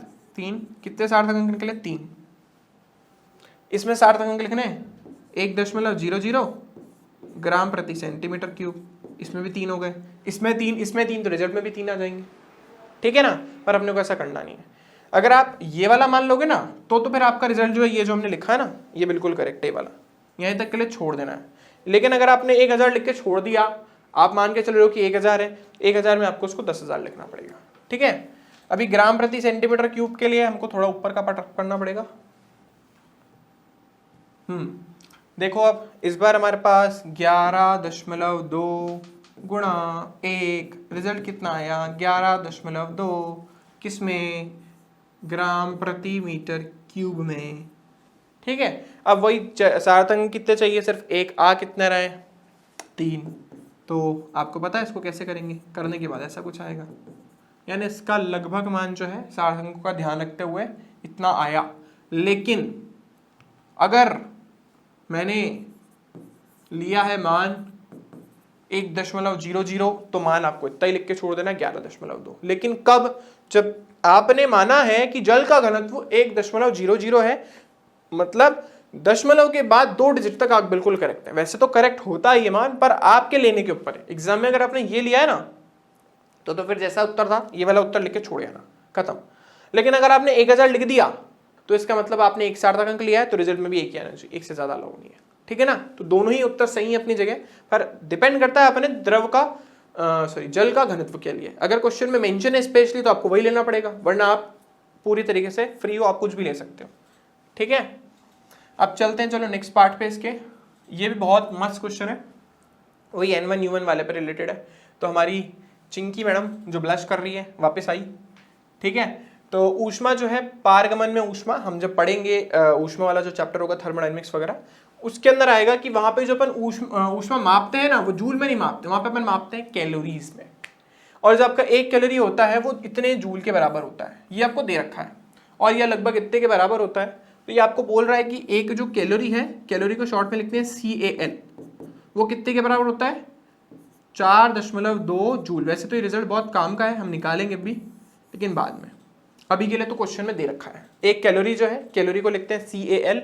कितने सार्थक अंक निकले? 3। इसमें सार्थक अंक लिखने 1.00 ग्राम प्रति सेंटीमीटर क्यूब, इसमें भी 3 हो गए। इसमें 3 तो रिजल्ट में भी 3 आ जाएंगे। ठीक है ना, पर अपने को ऐसा करना नहीं है। अगर आप ये वाला मान लोगे ना, तो फिर आपका रिजल्ट जो है, ये जो हमने लिखा है ना, ये बिल्कुल करेक्ट है वाला, यहीं तक के लिए छोड़ देना है। लेकिन अगर आपने 1000 लिख के छोड़ दिया, आप मान के चल रहे हो कि 1000 है, 1000 में आपको उसको 10,000 लिखना पड़ेगा। ठीक है, अभी ग्राम प्रति सेंटीमीटर क्यूब के लिए हमको थोड़ा ऊपर का पार्ट करना पड़ेगा। देखो अब इस बार हमारे पास 11.2 गुणा 1, रिजल्ट कितना आया? 11.2 किसमें? ग्राम प्रति मीटर क्यूब में। ठीक है, अब वही सार्थक अंक कितने चाहिए? सिर्फ 1। आ कितने रहे? 3। तो आपको पता है इसको कैसे करेंगे? करने के बाद ऐसा कुछ आएगा, यानी इसका लगभग मान जो है सार्थक अंकों का ध्यान रखते हुए इतना आया। लेकिन अगर मैंने लिया है मान 1.00, तो मान आपको इतना ही लिख के छोड़ देना 11.2। लेकिन कब? जब आपने माना है कि जल का घनत्व 1.00 है, मतलब दशमलव के बाद 2 डिजिट तक आप बिल्कुल करेक्ट है। वैसे तो करेक्ट होता है ये मान, पर आपके लेने के ऊपर है। एग्जाम में अगर आपने ये लिया है ना, तो फिर जैसा उत्तर था ये वाला उत्तर लिख के छोड़ देना, खत्म। लेकिन अगर आपने 1000 लिख दिया तो इसका मतलब आपने 1 सार्थक अंक लिया है, तो रिजल्ट में भी 1 ही आना चाहिए, 1 से ज्यादा अलाउ नहीं है। ठीक है ना, तो दोनों ही उत्तर सही है अपनी जगह, पर डिपेंड करता है अपने द्रव का जल का घनत्व के लिए। अगर क्वेश्चन में मेंशन है स्पेशली तो आपको वही लेना पड़ेगा, वरना आप पूरी तरीके से फ्री हो, आप कुछ भी ले सकते हो। ठीक है, अब चलते हैं चलो नेक्स्ट पार्ट पे इसके। ये भी बहुत मस्त क्वेश्चन है, वही N1 U1 वाले पे रिलेटेड है। तो हमारी चिंकी मैडम जो ब्लश कर रही है वापस आई। ठीक है, तो ऊष्मा जो है, पारगमन में ऊष्मा हम जब पढ़ेंगे, ऊष्मा वाला जो चैप्टर होगा थर्मोडायनेमिक्स वगैरह, उसके अंदर आएगा कि वहां पे जो अपन ऊष्मा मापते हैं ना, वो जूल में नहीं मापते, वहां पे अपन मापते हैं कैलोरीज में। और जो आपका 1 कैलोरी होता है वो इतने जूल के बराबर होता है, ये आपको दे रखा है, और यह लगभग इतने के बराबर होता है। तो ये आपको बोल रहा है कि एक जो कैलोरी है, कैलोरी को शॉर्ट में लिखते हैं CAL, वो कितने के बराबर होता है 4.2 जूल। वैसे तो ये रिजल्ट बहुत काम का है, हम निकालेंगे भी, लेकिन बाद में, अभी के लिए तो क्वेश्चन में दे रखा है। एक कैलोरी जो है, कैलोरी को लिखते हैं CAL,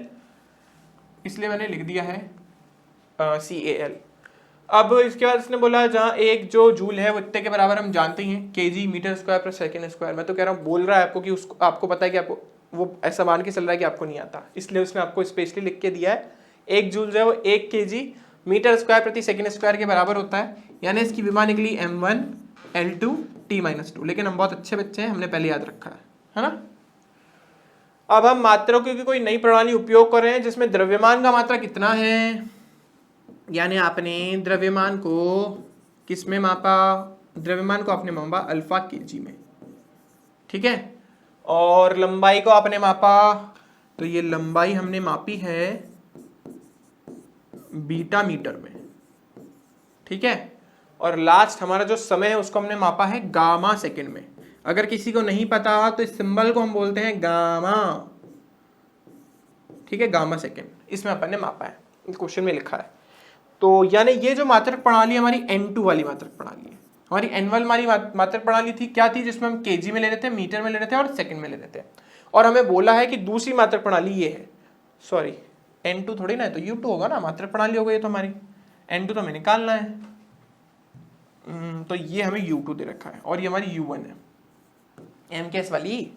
इसलिए मैंने लिख दिया है CAL। अब इसके बाद इसने बोला जहाँ एक जो जूल है वो इतने के बराबर हम जानते ही हैं, kg मीटर स्क्वायर पर सेकेंड स्क्वायर। मैं तो कह रहा हूँ, बोल रहा है आपको कि उसको आपको पता है कि आपको वो ऐसा मान के चल रहा है कि आपको नहीं आता, इसलिए उसने आपको स्पेशली लिख के दिया है एक जूल जो है वो 1 kg मीटर स्क्वायर प्रति सेकेंड स्क्वायर के बराबर होता है। यानी इसकी विमा निकली m1 L2 T-2। लेकिन हम बहुत अच्छे बच्चे हैं, हमने पहले याद रखा है ना। अब हम मात्रकों की कोई नई प्रणाली उपयोग कर रहे हैं जिसमें द्रव्यमान का मात्रा कितना है, यानी आपने द्रव्यमान को किस में मापा, द्रव्यमान को आपने मापा अल्फा kg में, ठीक है। और लंबाई को आपने मापा, तो ये लंबाई हमने मापी है बीटा मीटर में, ठीक है। और लास्ट हमारा जो समय है उसको हमने मापा है गामा सेकंड में। अगर किसी को नहीं पता तो इस सिंबल को हम बोलते हैं गामा, ठीक है, गामा सेकंड, इसमें अपन ने मापा है, क्वेश्चन में लिखा है। तो यानी ये जो मात्रक प्रणाली हमारी N2 वाली मात्रक प्रणाली है। हमारी N1 वाली मात्रक प्रणाली थी क्या थी, जिसमें हम kg में ले रहे थे, मीटर में ले रहे थे और सेकंड में ले रहे थे। और हमें बोला है कि दूसरी मात्रक प्रणाली ये है, सॉरी N2 थोड़ी ना है, तो U2 होगा ना, मात्रक प्रणाली हो गई तो हमारी N2 तो हमें निकालना है। तो ये हमें U2 दे रखा है और ये हमारी U1 है, MKS वाली।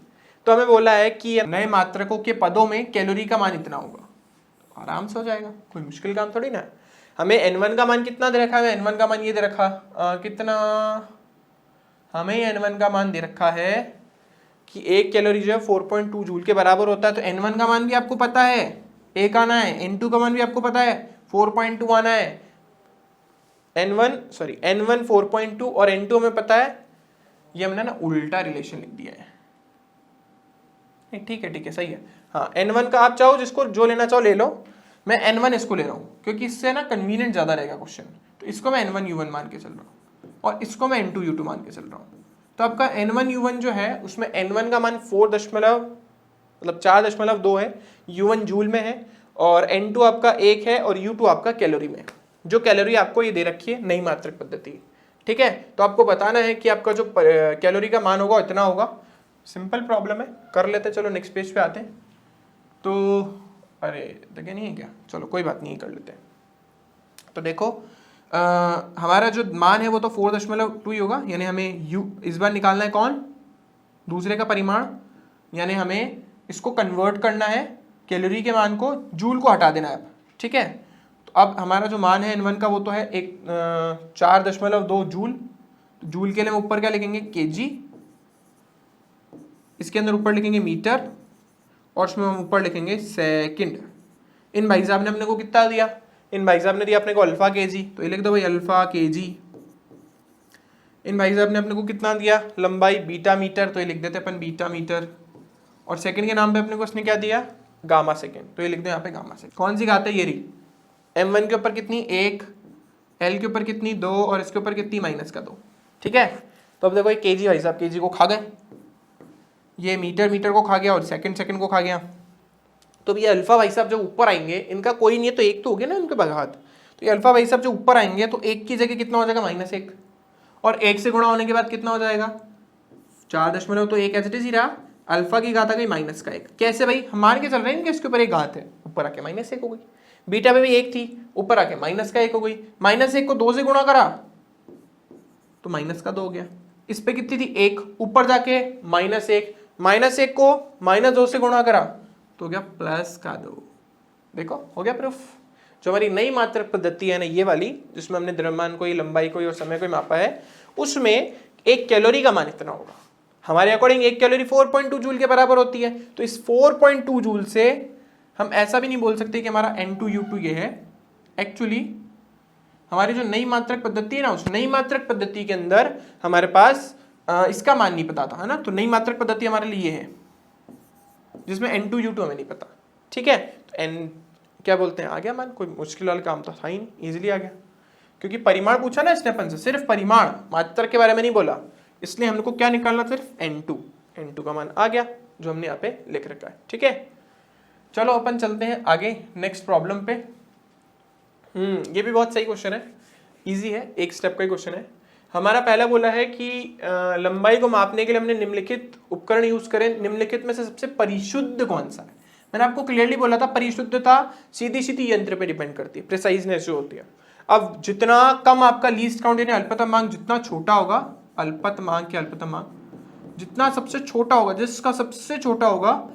तो हमें बोला है कि नए मात्रकों के पदों में कैलोरी का मान इतना होगा, आराम से हो जाएगा, कोई मुश्किल काम थोड़ी ना है। हमें N1 का मान कितना दे रखा है, हमें N1 का मान ये दे रखा कितना, हमें N1 का मान दे रखा है कि एक कैलोरी जो है 4.2 जूल के बराबर होता है। तो N1 का मान भी आपको पता है 1 आना है, N2 का मान भी आपको पता है 4.2 आना है। N1 4.2 और N2 हमें पता है, ये हमने ना उल्टा रिलेशन लिख दिया है, ठीक है सही है। हाँ, N1 का आप चाहो जिसको जो लेना चाहो ले लो, मैं N1 इसको ले रहा हूँ क्योंकि इससे ना कन्वीनियंट ज़्यादा रहेगा क्वेश्चन। तो इसको मैं N1 U1 मान के चल रहा हूँ और इसको मैं N2 U2 मान के चल रहा हूँ। तो आपका N1 U1 जो है उसमें N1 का मान 4.2 है, U1 जूल में है, और N2 आपका 1 है और U2 आपका कैलोरी में। जो कैलोरी आपको ये दे रखी है नई मात्रक पद्धति, ठीक है। तो आपको बताना है कि आपका जो कैलोरी का मान होगा इतना होगा। सिंपल प्रॉब्लम है, कर लेते, चलो नेक्स्ट पेज पे आते हैं। तो अरे देखे नहीं है क्या, चलो कोई बात नहीं, कर लेते हैं। तो देखो हमारा जो मान है वो तो 4.2 ही होगा, यानी हमें U इस बार निकालना है कौन, दूसरे का परिमाण, यानी हमें इसको कन्वर्ट करना है, कैलोरी के मान को जूल को हटा देना है, ठीक है। तो अब हमारा जो मान है N1 का वो तो है 4.2 जूल। तो जूल के लिए हम ऊपर क्या लिखेंगे kg, इसके अंदर ऊपर लिखेंगे मीटर और उसमें हम ऊपर लिखेंगे सेकंड। इन भाई साहब ने अपने को कितना दिया, इन भाई साहब ने दिया अपने को अल्फा kg, तो ये लिख दो भाई अल्फा kg। इन भाई साहब ने अपने को कितना दिया, लंबाई बीटा मीटर, तो ये लिख देते अपन बीटा मीटर। और सेकंड के नाम पे अपने को इसने क्या दिया, गामा सेकंड, तो ये लिख दो यहाँ पे गामा सेकंड। कौन सी घात है, ये रही। M1 के ऊपर कितनी 1, L के ऊपर कितनी 2 और इसके ऊपर कितनी -2, ठीक है। तो अब देखो ये kg भाई साहब kg को खा गए, ये मीटर को खा गया और सेकंड को खा गया। तो ये अल्फा भाई साहब जो ऊपर आएंगे, इनका कोई नहीं है तो एक तो हो गया ना इनके भागात। तो ये अल्फा भाई साहब जो ऊपर आएंगे तो एक की जगह कितना हो जाएगा -1, और 1 से गुणा होने के बाद कितना हो जाएगा 4 तो 1 एच ही रहा, अल्फा की घात आ गई -1। कैसे भाई, हम मान के चल रहे हैं कि इसके ऊपर एक घात है, ऊपर आके -1 हो गई। बीटा में भी 1 थी, ऊपर आके -1 हो गई। -1 को 2 से गुणा करा तो -2 हो गया। इस पे कितनी थी 1, ऊपर जाके -1, -1 को -2 से गुणा करा तो हो गया +2। देखो हो गया प्रूफ। जो हमारी नई मात्रक पद्धति है ना ये वाली, जिसमें हमने द्रव्यमान को, लंबाई को और समय को मापा है, उसमें एक कैलोरी का मान इतना होगा। हमारे अकॉर्डिंग एक कैलोरी 4.2 जूल के बराबर होती है। तो इस 4.2 जूल से हम ऐसा भी नहीं बोल सकते कि हमारा N2 U2 ये है। एक्चुअली हमारी जो नई मात्रक पद्धति है ना, उस नई मात्रक पद्धति के अंदर हमारे पास इसका मान नहीं पता था, है ना। तो नई मात्रक पद्धति हमारे लिए है जिसमें N2 U2 हमें नहीं पता, ठीक है। तो N क्या बोलते हैं, आ गया मान, कोई मुश्किल वाला काम तो था ही नहीं, इजीली आ गया। क्योंकि परिमाण पूछा ना इसने अपन से, सिर्फ परिमाण, मात्रक के बारे में नहीं बोला, इसलिए हमको क्या निकालना, सिर्फ N2 का मान आ गया जो हमने यहाँ पे लिख रखा है, ठीक है। चलो अपन चलते हैं आगे नेक्स्ट प्रॉब्लम पे। ये भी बहुत सही क्वेश्चन है, इजी है, एक स्टेप का ही क्वेश्चन है। हमारा पहला बोला है कि लंबाई को मापने के लिए हमने निम्नलिखित उपकरण यूज करें, निम्नलिखित में से सबसे परिशुद्ध कौन सा है। मैंने आपको क्लियरली बोला था परिशुद्धता सीधी सीधी यंत्र पे डिपेंड करती है, प्रिसाइजनेस जो होती है। अब जितना कम आपका लीस्ट काउंट यानी अल्पतमांक जितना छोटा होगा, अल्पतमांक या अल्पतमांक जितना सबसे छोटा होगा, जिसका सबसे छोटा होगा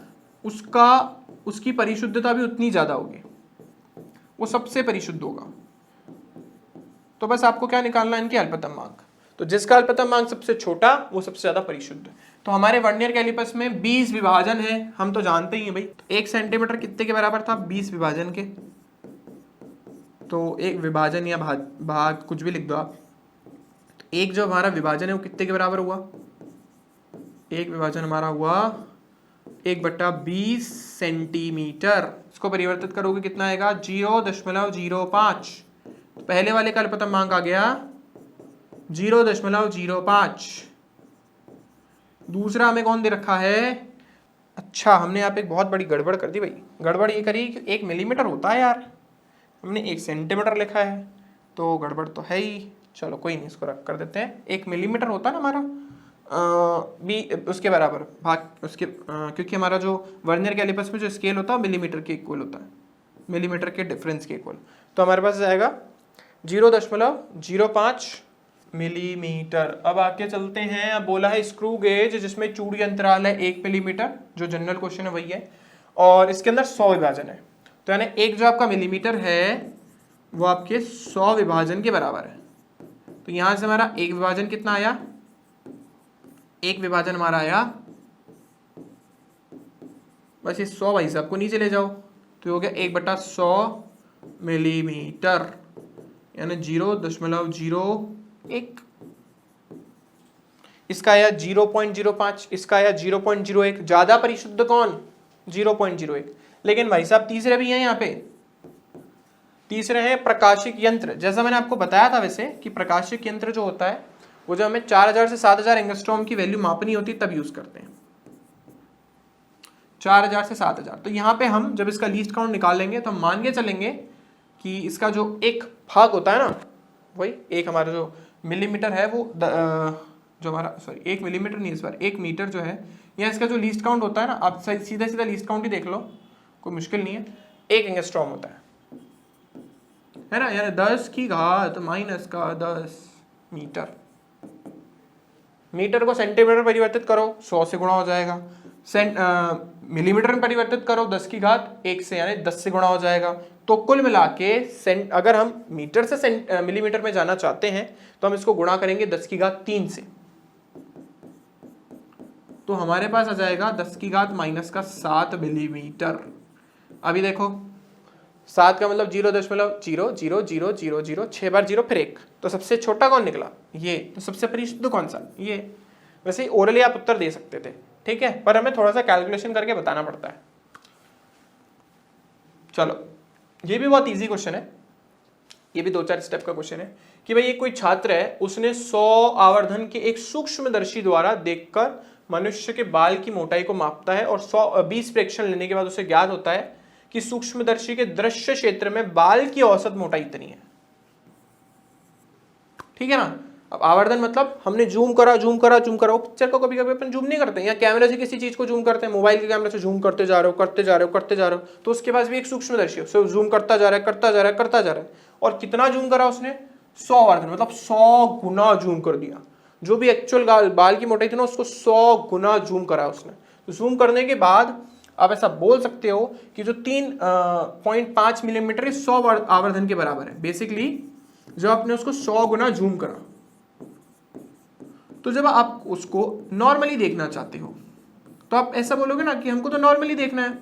उसकी परिशुद्धता भी उतनी ज्यादा होगी, वो सबसे परिशुद्ध होगा। तो बस आपको क्या निकालना है, इनके अल्पतमांक। तो जिसका अल्पतमांक सबसे छोटा वो सबसे ज्यादा परिशुद्ध। तो हमारे वर्नियर कैलिपर्स में 20 विभाजन है, हम तो जानते ही हैं भाई। 1 सेंटीमीटर कितने के बराबर था, 20 विभाजन के। तो एक विभाजन या भाग कुछ भी लिख दो आप। तो एक जो हमारा विभाजन है वो कितने के बराबर हुआ, एक विभाजन हमारा हुआ 1/20 सेंटीमीटर। इसको परिवर्तित करोगे कितना आएगा, 0.05। तो पहले वाले का अल्पतमांक आ गया 0.05। दूसरा हमें कौन दे रखा है, अच्छा हमने यहाँ पे एक बहुत बड़ी गड़बड़ कर दी भाई। गड़बड़ ये करी कि 1 मिलीमीटर होता है यार, हमने 1 सेंटीमीटर लिखा है, तो गड़बड़ तो है ही। चलो कोई नहीं, इसको रख कर देते हैं। 1 मिलीमीटर होता है ना हमारा उसके बराबर भाग उसके क्योंकि हमारा जो वर्नियर कैलिपर्स में जो स्केल होता है मिलीमीटर के इक्वल होता है, मिलीमीटर के डिफरेंस के इक्वल। तो हमारे पास जाएगा 0.05 मिलीमीटर। अब आगे चलते हैं। अब बोला है स्क्रू गेज जिसमें चूड़ी अंतराल है 1 मिलीमीटर, जो जनरल क्वेश्चन है वही है, और इसके अंदर 100 विभाजन है। तो यानी एक जो आपका मिलीमीटर है वो आपके 100 विभाजन के बराबर है। तो यहां से हमारा एक विभाजन कितना आया, एक विभाजन हमारा आया, बस ये 100 भाई साहब को नीचे ले जाओ, तो हो गया 1/100 मिलीमीटर, यानी 0.01। इसका आया 0.05, इसका आया 0.01। ज्यादा परिशुद्ध कौन, 0.01। लेकिन भाई साहब तीसरे भी हैं यहाँ पे, तीसरे हैं प्रकाशिक यंत्र। जैसा मैंने आपको बताया था वैसे कि प्रकाशिक यंत्र जो होता है वो जब हमें 4000 से 7000 एंगस्ट्रॉम की वैल्यू मापनी होती है तब यूज करते हैं, 4000 से 7000। तो यहाँ पे हम जब इसका लीस्ट काउंट निकालेंगे तो हम मान के चलेंगे कि इसका जो एक भाग होता है ना, वही एक हमारा जो मिलीमीटर है वो जो हमारा 1 मिलीमीटर नहीं, इस बार 1 मीटर जो है, या इसका जो लीस्ट काउंट होता है ना, आप सीधा सीधा लीस्ट काउंट ही देख लो, कोई मुश्किल नहीं है, 1 एंगस्ट्रॉम होता है ना, यानी 10 की घात -10 मीटर। मीटर को सेंटीमीटर परिवर्तित करो 100 से गुणा हो जाएगा, मिलीमीटर में परिवर्तित करो 10 की घात 1 से, यानी 10 से गुणा हो जाएगा। तो कुल मिला के अगर हम मीटर से मिलीमीटर में जाना चाहते हैं तो हम इसको गुणा करेंगे 10 की घात 3 से, तो हमारे पास आ जाएगा 10 की घात -7 मिलीमीटर। अभी देखो 7 का मतलब 0.00000, 6 बार 0 फिर 1, तो सबसे छोटा कौन निकला, ये। तो सबसे परिशुद्ध कौन सा, ये। वैसे ओरली आप उत्तर दे सकते थे, ठीक है, पर हमें थोड़ा सा कैलकुलेशन करके बताना पड़ता है। चलो ये भी बहुत इजी क्वेश्चन है, ये भी 2-4 स्टेप का क्वेश्चन है कि भाई ये कोई छात्र है, उसने 100 आवर्धन के एक सूक्ष्मदर्शी द्वारा देखकर मनुष्य के बाल की मोटाई को मापता है, और 20 प्रेक्षण लेने के बाद उसे ज्ञात होता है कि सूक्ष्मदर्शी के दृश्य क्षेत्र में बाल की औसत मोटाई इतनी है, ठीक है ना। अब आवर्धन मतलब हमने जूम करा, वो पिक्चर को कभी कभी अपन जूम नहीं करते, या कैमरे से किसी चीज को जूम करते हैं, मोबाइल के कैमरे से जूम करते जा रहे हो, तो उसके पास भी एक सूक्ष्मदर्शी है, जूम करता जा रहा है, और कितना जूम करा उसने, 100 आवर्धन, मतलब 100 गुना जूम कर दिया। जो भी एक्चुअल बाल की मोटाई थी ना, उसको 100 गुना जूम करा उसने। तो जूम करने के बाद आप ऐसा बोल सकते हो कि जो 3.5 मिलीमीटर 100 आवर्धन के बराबर है। बेसिकली जो आपने उसको 100 गुना जूम करा, तो जब आप उसको नॉर्मली देखना चाहते हो तो आप ऐसा बोलोगे ना कि हमको तो नॉर्मली देखना है,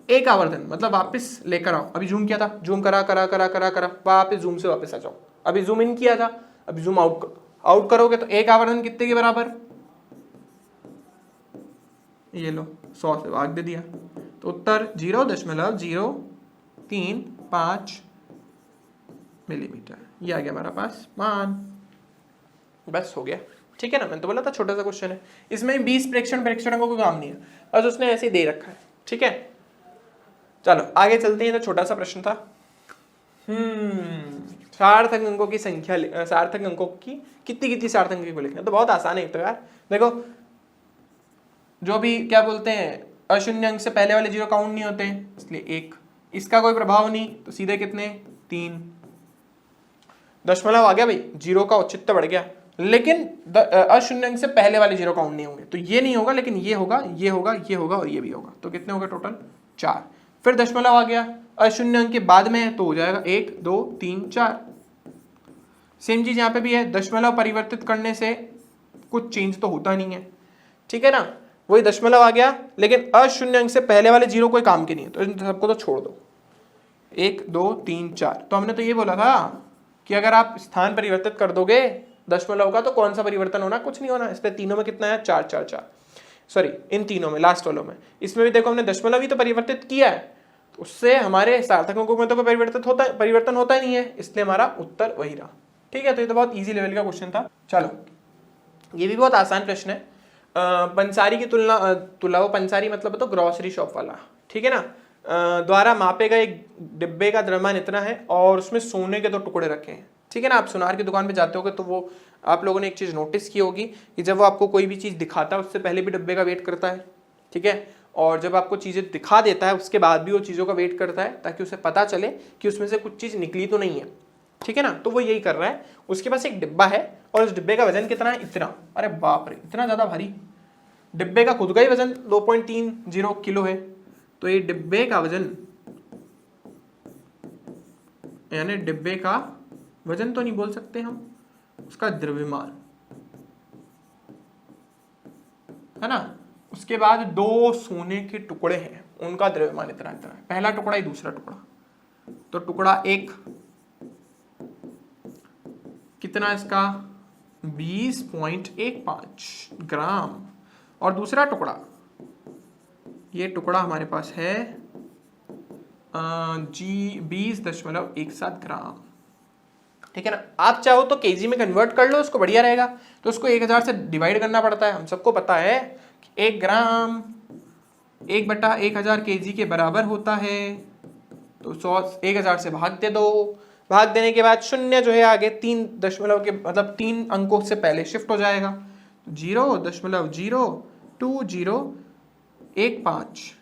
1 आवर्धन मतलब वापस लेकर आओ। अभी जूम किया था, जूम करा वापस जूम से वापस आ जाओ। अभी जूम इन किया था, अभी जूम आउट करोगे तो 1 आवर्धन कितने के बराबर, ये लो 100 से भाग दे दिया, तो उत्तर 0.035 मिलीमीटर, ये आ गया हमारा पास मान। बस हो गया, ठीक है ना। मैंने तो बोला था छोटा सा क्वेश्चन है, इसमें 20 प्रेक्षणों को कोई काम नहीं है, बस उसने ऐसे ही दे रखा है, ठीक है। चलो आगे चलते हैं, तो छोटा सा प्रश्न था। सार्थक अंकों की संख्या, सार्थक अंकों की कितनी सार्थक अंकों को लिखना, तो बहुत आसान है। तो यार देखो, जो भी क्या बोलते हैं, अशून्य अंक से पहले वाले जीरो काउंट नहीं होते, इसलिए 1, इसका कोई प्रभाव नहीं, तो सीधे कितने 3। दशमलव आ गया भाई, जीरो का औचित्य बढ़ गया, लेकिन अशून्य अंक से पहले वाले जीरो काउंट नहीं होंगे, तो ये नहीं होगा, लेकिन ये होगा, ये होगा, ये होगा और ये भी होगा, तो कितने होगा टोटल 4। फिर दशमलव आ गया, अशून्य अंक के बाद में है, तो हो जाएगा 1 2 3 4। सेम चीज यहाँ पे भी है, दशमलव परिवर्तित करने से कुछ चेंज तो होता नहीं है, ठीक है ना, वही दशमलव आ गया, लेकिन अशून्य अंक से पहले वाले जीरो कोई काम के नहीं है, तो इन सबको तो छोड़ दो। 1 2 3 4, तो हमने तो ये बोला था कि अगर आप स्थान परिवर्तित कर दोगे दशमलव का, तो कौन सा परिवर्तन होना, कुछ नहीं होना। इसलिए तीनों में कितना है 4 4 4, सॉरी इन तीनों में, लास्ट वालों में, इसमें भी देखो हमने दशमलव ही तो परिवर्तित किया है, तो उससे हमारे सार्थक अंकों में तो कोई परिवर्तन होता ही नहीं है, इसलिए हमारा उत्तर वही रहा। ठीक है, तो ये तो बहुत इजी लेवल का क्वेश्चन था। चलो ये भी बहुत आसान प्रश्न है। पंसारी की तुलना, वो पंसारी मतलब तो ग्रोसरी शॉप वाला, ठीक है ना, द्वारा मापे गए एक डिब्बे का द्रव्यमान इतना है और उसमें सोने के 2 टुकड़े रखे हैं, ठीक है ना। आप सुनार की दुकान पे जाते होगे तो वो आप लोगों ने एक चीज़ नोटिस की होगी कि जब वो आपको कोई भी चीज़ दिखाता है उससे पहले भी डिब्बे का वेट करता है, ठीक है, और जब आपको चीज़ें दिखा देता है उसके बाद भी वो चीज़ों का वेट करता है, ताकि उसे पता चले कि उसमें से कुछ चीज़ निकली तो नहीं है, ठीक है ना। तो वो यही कर रहा है, उसके पास एक डिब्बा है और उस डिब्बे का वजन कितना है, इतना, अरे बाप रे इतना ज़्यादा भारी, डिब्बे का खुद का ही वजन 2.30 किलो है, तो ये डिब्बे का वजन, यानी डिब्बे का वजन तो नहीं बोल सकते हम, उसका द्रव्यमान है ना। उसके बाद 2 सोने के टुकड़े हैं, उनका द्रव्यमान इतना इतना है, पहला टुकड़ा ही दूसरा टुकड़ा, तो टुकड़ा 1 कितना इसका 20.15 ग्राम, और दूसरा टुकड़ा, ये टुकड़ा हमारे पास है 20.17 ग्राम, ठीक है ना। आप चाहो तो केजी में कन्वर्ट कर लो, उसको बढ़िया रहेगा, तो उसको 1000 से डिवाइड करना पड़ता है। हम सबको पता है कि 1 ग्राम 1/1000 केजी के बराबर होता है, तो 1000 से भाग दे दो, भाग देने के बाद शून्य जो है आगे 3 दशमलव के मतलब 3 अंकों से पहले शिफ्ट हो जाएगा, 0.2015,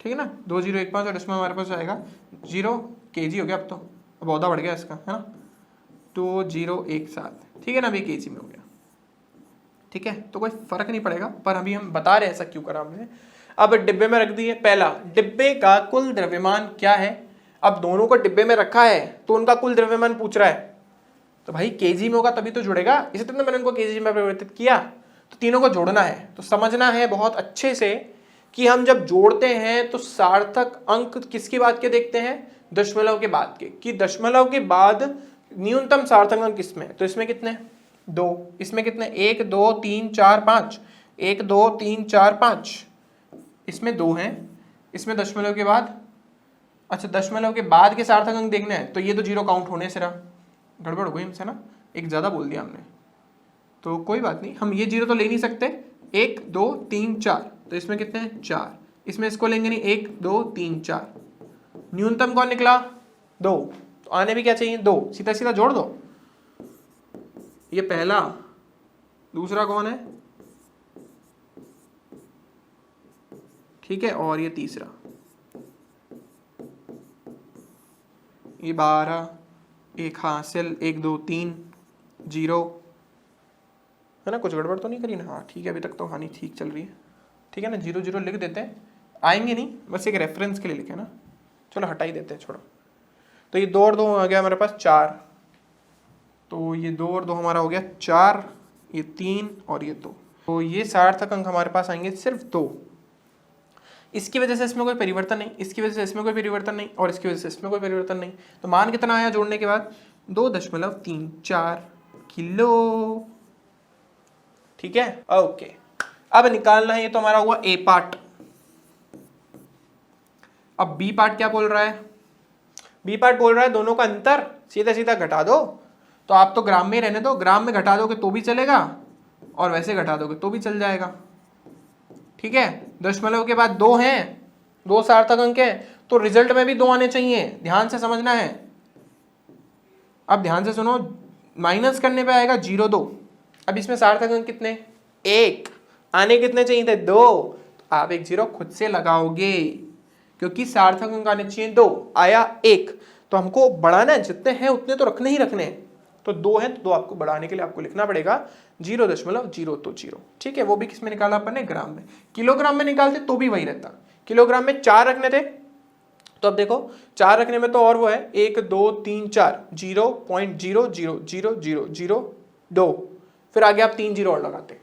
ठीक है ना, 2015 और दशमलव हमारे पास आएगा 0 केजी हो गया, अब तो अब औदा बढ़ गया इसका, है ना, 2017, ठीक है ना, अभी केजी में हो गया, ठीक है, तो कोई फर्क नहीं पड़ेगा, पर अभी हम बता रहे हैं ऐसा क्यों करा हमने। अब डिब्बे में रख दिए, पहला डिब्बे का कुल द्रव्यमान क्या है, अब दोनों को डिब्बे में रखा है तो उनका कुल द्रव्यमान पूछ रहा है, तो भाई केजी में होगा तभी तो जुड़ेगा, इसलिए मैंने उनको केजी में परिवर्तित किया, तो तीनों को जोड़ना है, तो समझना है बहुत अच्छे से कि हम जब जोड़ते हैं तो सार्थक अंक किसके बाद के देखते हैं, दशमलव के बाद के, कि दशमलव के बाद न्यूनतम सार्थक अंक किसमें, तो इसमें कितने 2, इसमें कितने 1 2 3 4 5, 1 2 3 4 5, इसमें 2 हैं, इसमें दशमलव के बाद, अच्छा दशमलव के बाद के सार्थक अंक देखने हैं, तो ये तो जीरो काउंट होने से रहा, गड़बड़ हो गई हमसे ना, एक ज़्यादा बोल दिया हमने, तो कोई बात नहीं, हम ये जीरो तो ले नहीं सकते, 1 2 3 4, तो इसमें कितने हैं 4, इसमें इसको लेंगे नहीं, 1 2 3 4, न्यूनतम कौन निकला 2, तो आने भी क्या चाहिए 2, सीधा सीधा जोड़ दो, ये पहला, दूसरा कौन है, ठीक है, और ये तीसरा, ये 12, एक हासिल, 1 2 3 0, है ना, कुछ गड़बड़ तो नहीं करी ना, हाँ ठीक है, अभी तक तो हानि ठीक चल रही है, ठीक है ना, 0 0 लिख देते हैं, आएंगे नहीं, बस एक रेफरेंस के लिए लिखे ना, चलो हटा ही देते हैं, छोड़ो, तो ये 2 और 2 आ गया हमारे पास 4, तो ये 2 और 2 हमारा हो गया 4, ये 3 और ये 2, तो ये सार्थक अंक हमारे पास आएंगे सिर्फ 2, इसकी वजह से इसमें कोई परिवर्तन नहीं, इसकी वजह से इसमें कोई परिवर्तन नहीं, और इसकी वजह से इसमें कोई परिवर्तन नहीं, तो मान कितना आया जोड़ने के बाद 2.34 किलो, ठीक है, ओके। अब निकालना है, ये तो हमारा हुआ ए पार्ट, अब बी पार्ट क्या बोल रहा है, बी पार्ट बोल रहा है दोनों का अंतर सीधा सीधा घटा दो, तो आप तो ग्राम में ही रहने दो, ग्राम में घटा दोगे तो भी चलेगा और वैसे घटा दोगे तो भी चल जाएगा, ठीक है, दशमलव के बाद 2 हैं, 2 सार्थक अंक हैं, तो रिजल्ट में भी 2 आने चाहिए, ध्यान से समझना है। अब ध्यान से सुनो, माइनस करने पे आएगा 0 2। अब इसमें सार्थक अंक कितने, 1, आने कितने चाहिए थे, 2। तो आप एक 0 खुद से लगाओगे क्योंकि सार्थक अंक आने चाहिए 2, आया 1। तो हमको बढ़ाना है, जितने हैं उतने तो रखने ही रखने हैं। तो 2 है तो 2 आपको बढ़ाने के लिए आपको लिखना पड़ेगा 0.020। ठीक है, वो भी किस में निकाला अपन ने, ग्राम में। किलोग्राम में निकालते तो भी वही रहता, किलोग्राम में 4 रखने थे। तो अब देखो 4 रखने में तो और वो है 1 2 3 4, 0.0000002, फिर आगे आप 3 0 और लगाते।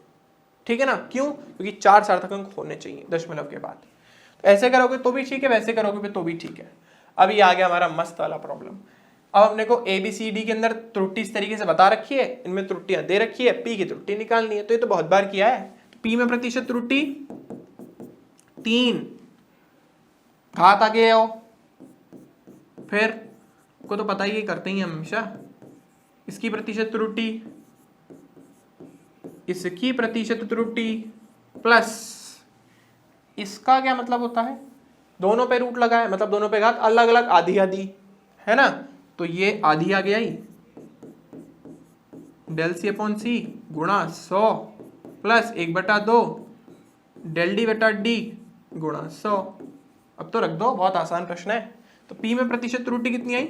ठीक है ना, क्यों, क्योंकि 4 सार्थक अंक होने चाहिए दशमलव के बाद। तो ऐसे करोगे तो भी ठीक है, वैसे करोगे तो भी ठीक है। अब ये आ गया हमारा मस्त वाला प्रॉब्लम। अब हमने को ABCD के अंदर त्रुटि इस तरीके से बता रखी है, इनमें त्रुटियां दे रखी है, P की त्रुटि निकालनी है। तो ये तो बहुत बार किया है। तो P में प्रतिशत त्रुटि 3, घात आगे आओ, फिर को तो पता ही करते ही हमेशा, इसकी प्रतिशत त्रुटि, इसकी प्रतिशत त्रुटि प्लस इसका क्या मतलब होता है, दोनों पे रूट लगा है मतलब दोनों पे घात, अलग अलग आधी आधी है ना। तो ये आधी आ गया ही, डेल सी अपॉन सी गुणा 100 प्लस 1/2 डेल डी बटा डी गुणा 100। अब तो रख दो, बहुत आसान प्रश्न है। तो P में प्रतिशत त्रुटि कितनी आई,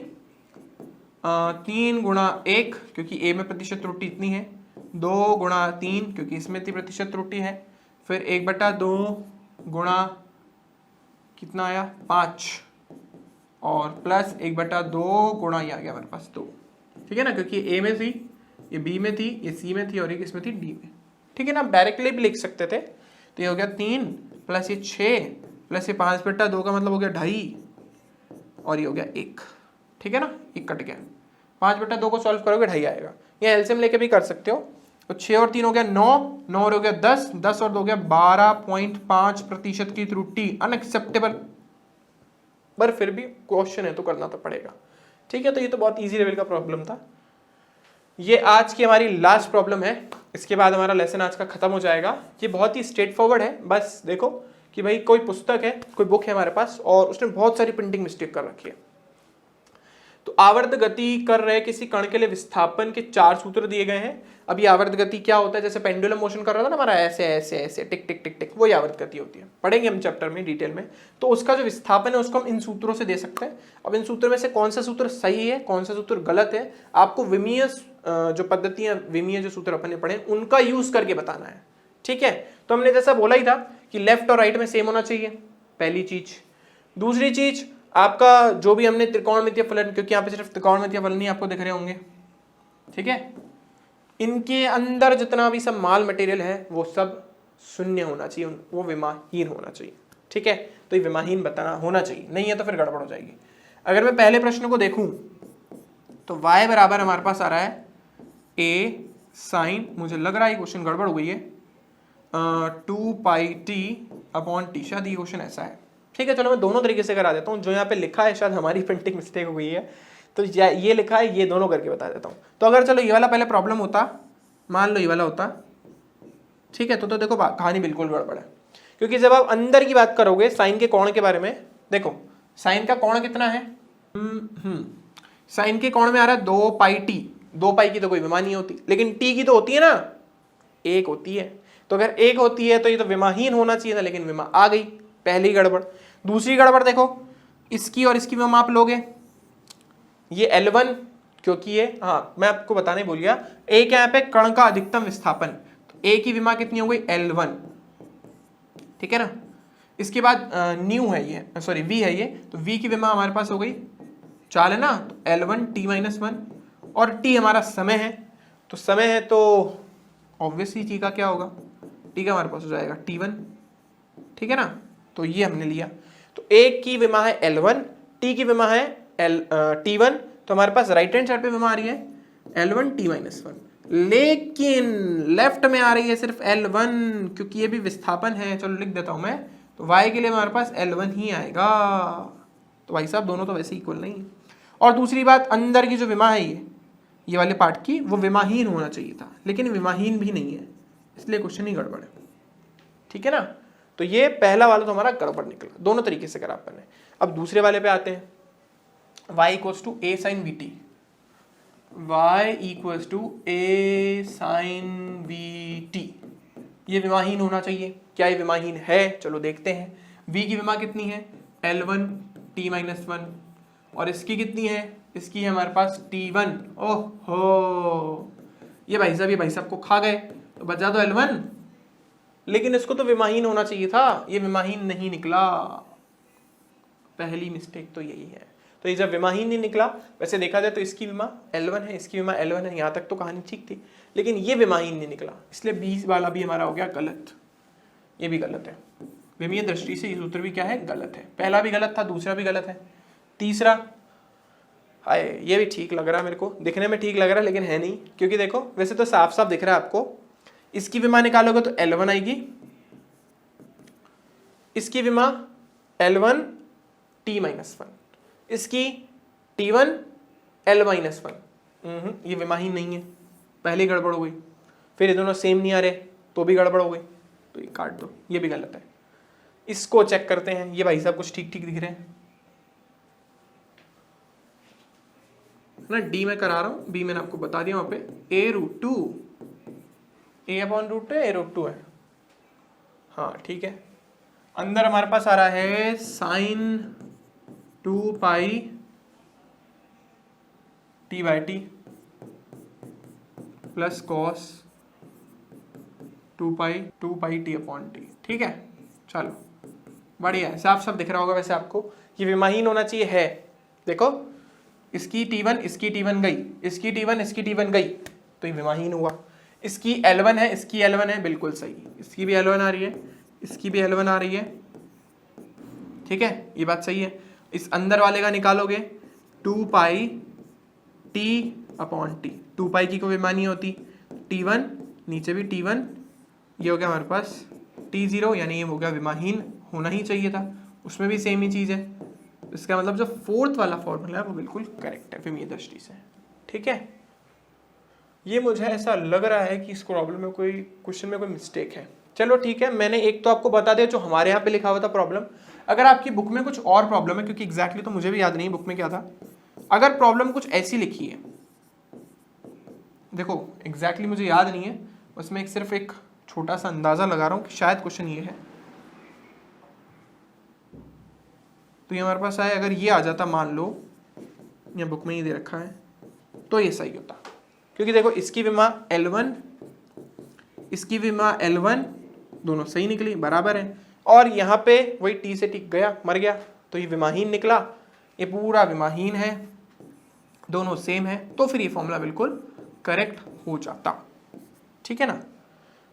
3 गुणा 1 क्योंकि A में प्रतिशत त्रुटि इतनी है, 2 गुणा 3 क्योंकि इसमें इतनी प्रतिशत त्रुटि है, फिर 1/2 गुणा कितना आया 5 और प्लस 1/2 गुणा ये आ गया हमारे पास 2। ठीक है ना, क्योंकि A में थी, ये B में थी, ये C में थी और ये किसमें थी, D में। ठीक है ना, डायरेक्टली भी लिख सकते थे। तो ये हो गया 3 प्लस ये 6 प्लस ये 5/2 का मतलब हो गया 2.5 और ये हो गया 1। ठीक है ना, 1 कट गया, 5/2 को सॉल्व करोगे 2.5 आएगा। ये एलसीएम लेके भी कर सकते हो। तो 6 और 3 हो गया 9, 9 और हो गया 10, 10 और 2 हो गया 12.5% की त्रुटि, अनएक्सेप्टेबल। पर फिर भी क्वेश्चन है तो करना तो पड़ेगा। ठीक है, तो ये तो बहुत इजी लेवल का प्रॉब्लम था। ये आज की हमारी लास्ट प्रॉब्लम है, इसके बाद हमारा लेसन आज का खत्म हो जाएगा। ये बहुत ही स्ट्रेट फॉरवर्ड है। बस देखो कि भाई कोई पुस्तक है, कोई बुक है हमारे पास और उसने बहुत सारी प्रिंटिंग मिस्टेक कर रखी है। तो आवर्त गति कर रहे किसी कण के लिए विस्थापन के 4 सूत्र दिए गए हैं। अब ये आवर्त गति क्या होता है, जैसे पेंडुलम मोशन कर रहा था ना हमारा, ऐसे ऐसे ऐसे टिक टिक टिक टिक, वो आवर्त गति होती है, पढ़ेंगे हम चैप्टर में डिटेल में। तो उसका जो विस्थापन है उसको हम इन सूत्रों से दे सकते हैं। अब इन सूत्रों में से कौन सा सूत्र सही है, कौन सा सूत्र गलत है, आपको विमीय जो पद्धतियां, विमीय जो सूत्र अपन ने पढ़े उनका यूज करके बताना है। ठीक है, तो हमने जैसा बोला ही था कि लेफ्ट और राइट में सेम होना चाहिए, पहली चीज। दूसरी चीज, आपका जो भी हमने त्रिकोणमितीय फलन, क्योंकि यहाँ पे सिर्फ त्रिकोणमितीय फलन ही आपको दिख रहे होंगे। ठीक है, इनके अंदर जितना भी सब माल मटेरियल है वो सब शून्य होना चाहिए, वो विमाहीन होना चाहिए। ठीक है, तो ये विमाहीन बताना होना चाहिए, नहीं है तो फिर गड़बड़ हो जाएगी। अगर मैं पहले प्रश्न को देखूं तो y बराबर हमारे पास आ रहा है a साइन, मुझे लग रहा है क्वेश्चन गड़बड़ हो गई है, 2πt/t, शायद ये क्वेश्चन ऐसा है। ठीक है, चलो मैं दोनों तरीके से करा देता हूँ। जो यहाँ पे लिखा है शायद हमारी प्रिंटिंग मिस्टेक हो गई है, तो ये लिखा है, ये दोनों करके बता देता हूँ। तो अगर चलो ये वाला पहले प्रॉब्लम होता, मान लो ये वाला होता, ठीक है, तो देखो कहानी बिल्कुल गड़बड़ है। क्योंकि जब आप अंदर की बात करोगे साइन के कोण के बारे में, देखो साइन का कोण कितना है, साइन के कोण में आ रहा है 2πt। 2π की तो कोई विमा नहीं होती, लेकिन t की तो होती है ना, 1 होती है। तो अगर 1 होती है तो ये तो विमाहीन होना चाहिए था, लेकिन विमा आ गई, पहली गड़बड़। दूसरी गड़बड़ देखो, इसकी और इसकी विमा आप लोगे, ये L1 क्योंकि ये, हाँ मैं आपको बताने भूल गया, A क्या यहाँ पे कण का अधिकतम विस्थापन, तो A की विमा कितनी हो गई, L1। ठीक है ना, इसके बाद न्यू है ये, सॉरी V है ये, तो V की विमा हमारे पास हो गई 4 है ना, तो L1 t-1, और t हमारा समय है। तो समय है तो ऑब्वियसली t का क्या होगा, t का हमारे पास हो जाएगा t1। ठीक है ना, तो ये हमने लिया। तो A की विमा है L1, t की विमा है t1, तो हमारे पास राइट हैंड साइड पे विमा आ रही है L1 t-1, लेकिन लेफ्ट में आ रही है सिर्फ L1, क्योंकि ये भी विस्थापन है। चलो लिख देता हूं मैं, तो y के लिए हमारे पास L1 ही आएगा। तो भाई साहब दोनों तो वैसे इक्वल नहीं है। और दूसरी बात, अंदर की जो विमा है ये वाले पार्ट की, वो विमाहीन होना चाहिए था, लेकिन विमाहीन भी नहीं है, इसलिए क्वेश्चन ही गड़बड़ है। ठीक है ना, तो ये पहला वाला तो हमारा गड़बड़ निकला, दोनों तरीके से करा अपन ने। अब दूसरे वाले पे आते हैं, y equals to a sin vt, y equals to a sin vt, ये विमाहीन होना चाहिए। क्या ये विमाहीन है? चलो देखते हैं। v की विमा कितनी है? L1 t माइनस 1, और इसकी कितनी है? इसकी है हमारे पास T1। ओहो, ये भाई साहब को खा गए, तो बचा तो L1, लेकिन इसको तो विमाहीन होना चाहिए था, ये विमाहीन नहीं निकला। पहली मिस्टेक तो यही है। तो ये जब विमाहीन नहीं निकला, वैसे देखा जाए तो इसकी विमा L1 है, इसकी विमा L1 है, यहाँ तक तो कहानी ठीक थी, लेकिन ये विमाहीन नहीं निकला, इसलिए 20 वाला भी हमारा हो गया गलत। ये भी गलत है, विमीय दृष्टि से ये सूत्र भी क्या है? गलत है। पहला भी गलत था, दूसरा भी गलत है, तीसरा हाय ये भी ठीक लग रहा है मेरे को, दिखने में ठीक लग रहा है लेकिन है नहीं, क्योंकि देखो वैसे तो साफ साफ दिख रहा है आपको। इसकी विमा निकालोगे तो L1 आएगी, इसकी विमा L1 t माइनस 1, इसकी T1 L माइनस 1। ये विमाहीन नहीं है, पहले गड़बड़ हो गई। फिर ये दोनों सेम नहीं आ रहे तो भी गड़बड़ हो गई, तो ये काट दो, ये भी गलत है। इसको चेक करते हैं, ये भाई साहब कुछ ठीक ठीक दिख रहे हैं ना। डी में करा रहा हूं, बी मैंने आपको बता दिया वहां पे a√2, a/√2 है, a√2 है, हाँ ठीक है। अंदर हमारे पास आ रहा है sin 2 पाई t/t प्लस cos 2 पाई t/t, ठीक है। चलो बढ़िया है, साफ साफ दिख रहा होगा वैसे आपको। ये विमाहीन होना चाहिए है, देखो इसकी T1 इसकी T1 गई, इसकी T1 इसकी T1 गई, तो ये विमाहीन हुआ। इसकी L1 है, इसकी L1 है, बिल्कुल सही, इसकी भी L1 आ रही है, इसकी भी L1 आ रही है, ठीक है, ये बात सही है। इस अंदर वाले का निकालोगे 2 पाई t/t, 2 पाई की कोई विमानी होती, T1 नीचे भी T1, ये हो गया हमारे पास T0, यानी ये हो गया विमाहीन, होना ही चाहिए था, उसमें भी सेम ही चीज़ है। इसका मतलब जो फोर्थ वाला फॉर्मूला है वो बिल्कुल करेक्ट है विमीय दृष्टि से, ठीक है। ये मुझे ऐसा लग रहा है कि इस प्रॉब्लम में कोई क्वेश्चन में कोई मिस्टेक है। चलो ठीक है, मैंने एक तो आपको बता दिया जो हमारे यहाँ पे लिखा हुआ था प्रॉब्लम। अगर आपकी बुक में कुछ और प्रॉब्लम है, क्योंकि एग्जैक्टली तो मुझे भी याद नहीं बुक में क्या था, अगर प्रॉब्लम कुछ ऐसी लिखी है, देखो एग्जैक्टली मुझे याद नहीं है, उसमें सिर्फ एक छोटा सा अंदाजा लगा रहा हूँ कि शायद क्वेश्चन ये है, तो ये हमारे पास आए, अगर ये आ जाता मान लो, या बुक में ही दे रखा है, तो ये सही होता, क्योंकि देखो इसकी विमा L1 इसकी विमा L1 दोनों सही निकली, बराबर है, और यहाँ पे वही T से टिक गया, मर गया, तो ये विमाहीन निकला, ये पूरा विमाहीन है, दोनों सेम है, तो फिर ये फॉर्मूला बिल्कुल करेक्ट हो जाता, ठीक है ना।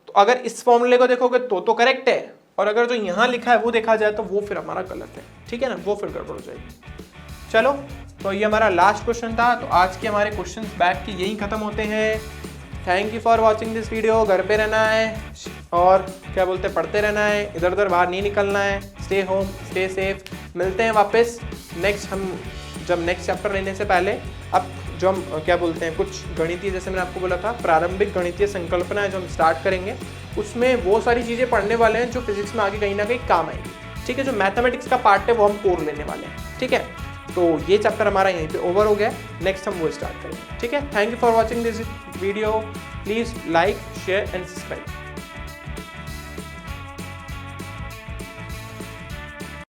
तो अगर इस फॉर्मूले को देखोगे तो करेक्ट है, और अगर जो यहाँ लिखा है वो देखा जाए तो वो फिर हमारा गलत है, ठीक है ना, वो फिर गड़बड़ हो जाएगी। चलो तो ये हमारा लास्ट क्वेश्चन था, तो आज के हमारे क्वेश्चंस बैक के यही खत्म होते हैं। Thank you for watching this video. घर पे रहना है और क्या बोलते हैं, पढ़ते रहना है, इधर उधर बाहर नहीं निकलना है, स्टे होम स्टे सेफ। मिलते हैं वापस नेक्स्ट चैप्टर लेने से पहले। अब जो हम क्या बोलते हैं, कुछ गणितीय, जैसे मैंने आपको बोला था, प्रारंभिक गणितीय संकल्पना है जो हम स्टार्ट करेंगे, उसमें वो सारी चीज़ें पढ़ने वाले हैं जो फिजिक्स में आगे कहीं ना कहीं काम आएंगी, ठीक है। जो मैथमेटिक्स का पार्ट है वो हम कोर लेने वाले हैं, ठीक है। तो ये चैप्टर हमारा यहीं पे ओवर हो गया, नेक्स्ट हम वो स्टार्ट करेंगे, ठीक है। Thank you for watching this video, please like share and subscribe.